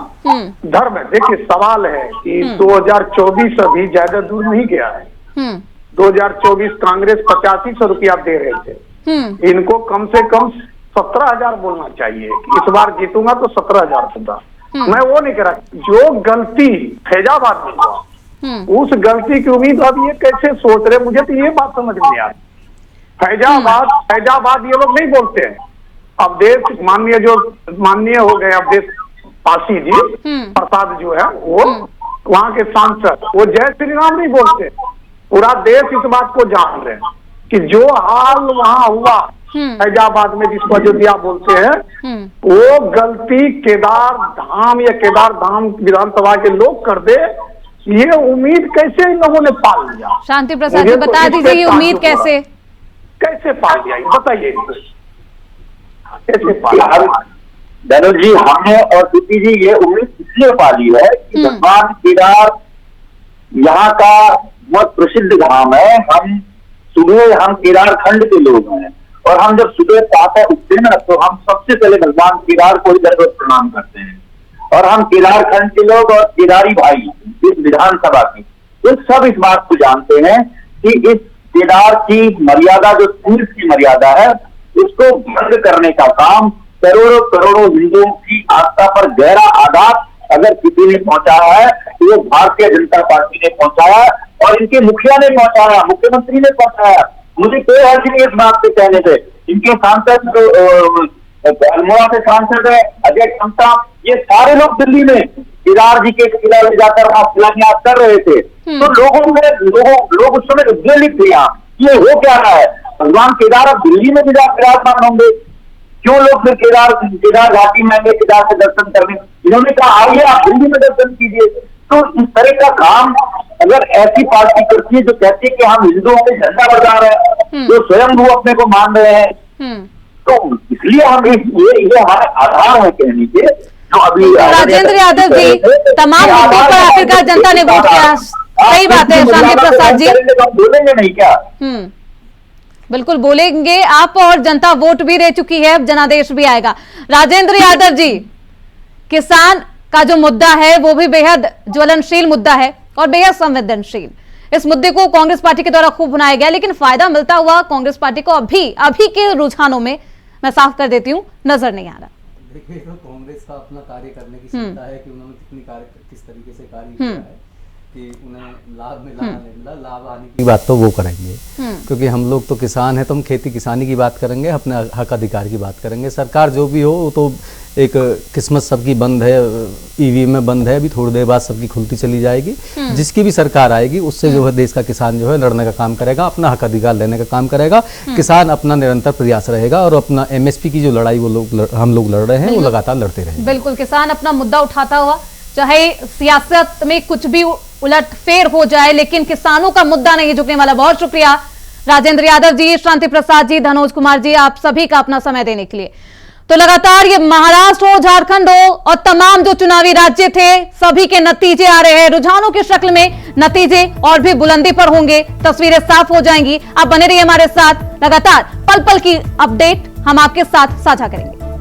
धर्म है। देखिए, सवाल है कि 2024 अभी ज्यादा दूर नहीं गया है। 2024 कांग्रेस 8500 रुपया दे रहे थे, इनको कम से कम 17,000 बोलना चाहिए। इस बार जीतूंगा तो 17,000 होगा। मैं वो नहीं कह रहा। जो गलती फैजाबाद में हुआ, उस गलती की उम्मीद अब ये कैसे सोच रहे, मुझे तो ये बात समझ में नहीं आ रही। फैजाबाद ये लोग नहीं बोलते हैं। अब देश माननीय हो गए अब देश पासी जी प्रसाद जो है, वो वहां के सांसद, वो जय श्री राम नहीं बोलते। पूरा देश इस बात को जान रहे हैं कि जो हाल वहां हुआ फैजाबाद में, जिसको अयोध्या बोलते हैं, वो गलती केदार धाम या केदार धाम विधानसभा के लोग कर दे, ये उम्मीद कैसे इन लोगों ने पाल लिया? शांति प्रसाद जी बता दीजिए ये उम्मीद कैसे पाल लिया, बताइए कैसे पाल? धनुष जी, हमने और सीपी जी ये उम्मीद इसलिए पाली है कि भगवान केदार यहाँ का बहुत प्रसिद्ध धाम है। हम केदार खंड के लोग हैं, और हम जब सुबह प्रातः उठते हैं ना, तो हम सबसे पहले भगवान केदार को ही दंडवत प्रणाम करते हैं। और हम केदार खंड के लोग और केदारी भाई इस विधानसभा की, तो सब इस बात को जानते हैं कि इस केदार की मर्यादा, जो तीर्थ की मर्यादा है, उसको भंग करने का काम करोड़ों हिंदुओं की आस्था पर गहरा आघात अगर किसी ने पहुंचाया है तो वो भारतीय जनता पार्टी ने पहुंचाया, और इनके मुखिया ने पहुंचाया, मुख्यमंत्री ने पहुंचाया। मुझे कोई हर्ज नहीं इस बात से कहने से। इनके सांसद अल्मोड़ा से सांसद है अजय टम्टा, ये सारे लोग दिल्ली में केदार जी के किला ले जाकर वहां शिलान्यास कर रहे थे। तो लोग उस समय उद्वेलित थे यहाँ, ये हो क्या रहा है? भगवान केदार अब दिल्ली में भी विराजमान होंगे, क्यों लोग फिर केदार घाटी में आएंगे केदार के दर्शन करने? इन्होंने कहा आइए आप दिल्ली में दर्शन कीजिए। तो इस तरह का काम अगर ऐसी पार्टी करती है जो कहती है कि हम हिंदुओं के झंडा बजा रहे हैं, जो स्वयं वो अपने को मान रहे हैं, तो इसलिए हम ये हमारे आधार है कहने के। तो अभी राजेंद्र यादव जी, तमाम मुद्दों पर आखिरकार जनता ने वोट किया, सही बात है शांति प्रसाद जी, बोलेंगे नहीं क्या? बिल्कुल बोलेंगे आप, और जनता वोट भी दे चुकी है, अब जनादेश भी आएगा। राजेंद्र यादव जी, किसान का जो मुद्दा है वो भी बेहद ज्वलनशील मुद्दा है और बेहद संवेदनशील। इस मुद्दे को कांग्रेस पार्टी के द्वारा खूब बनाया गया, लेकिन फायदा मिलता हुआ कांग्रेस पार्टी को अभी के रुझानों में, मैं साफ कर देती हूं, नजर नहीं आ रहा। देखिए, तो कांग्रेस का अपना कार्य करने की क्षमता है कि उन्होंने किस तरीके से कार्य किया है कि उन्हें लाभ मिला नहीं मिला, लाभ आने की बात तो वो करेंगे, क्योंकि हम लोग तो किसान हैं, तो हम खेती किसानी की बात करेंगे, अपने हक अधिकार की बात करेंगे। सरकार जो भी हो, तो एक किस्मत सबकी बंद है, ईवीएम में बंद है, अभी थोड़ी देर बाद सबकी खुलती चली जाएगी। जिसकी भी सरकार आएगी उससे जो है देश का किसान जो है लड़ने का काम करेगा, अपना हक अधिकार लेने का काम करेगा। किसान अपना निरंतर प्रयास रहेगा और अपना एमएसपी की जो लड़ाई हम लोग लड़ रहे हैं वो लगातार लड़ते रहेंगे। बिल्कुल, किसान अपना मुद्दा उठाता हुआ, चाहे सियासत में कुछ भी उलटफेर हो जाए, लेकिन किसानों का मुद्दा नहीं झुकने वाला। बहुत शुक्रिया राजेंद्र यादव जी, शांति प्रसाद जी, धनोज कुमार जी, आप सभी का अपना समय देने के लिए। तो लगातार ये महाराष्ट्र हो, झारखंड हो और तमाम जो चुनावी राज्य थे, सभी के नतीजे आ रहे हैं। रुझानों की शक्ल में नतीजे और भी बुलंदी पर होंगे, तस्वीरें साफ हो जाएंगी। आप बने रहिए हमारे साथ, लगातार पल पल की अपडेट हम आपके साथ साझा करेंगे।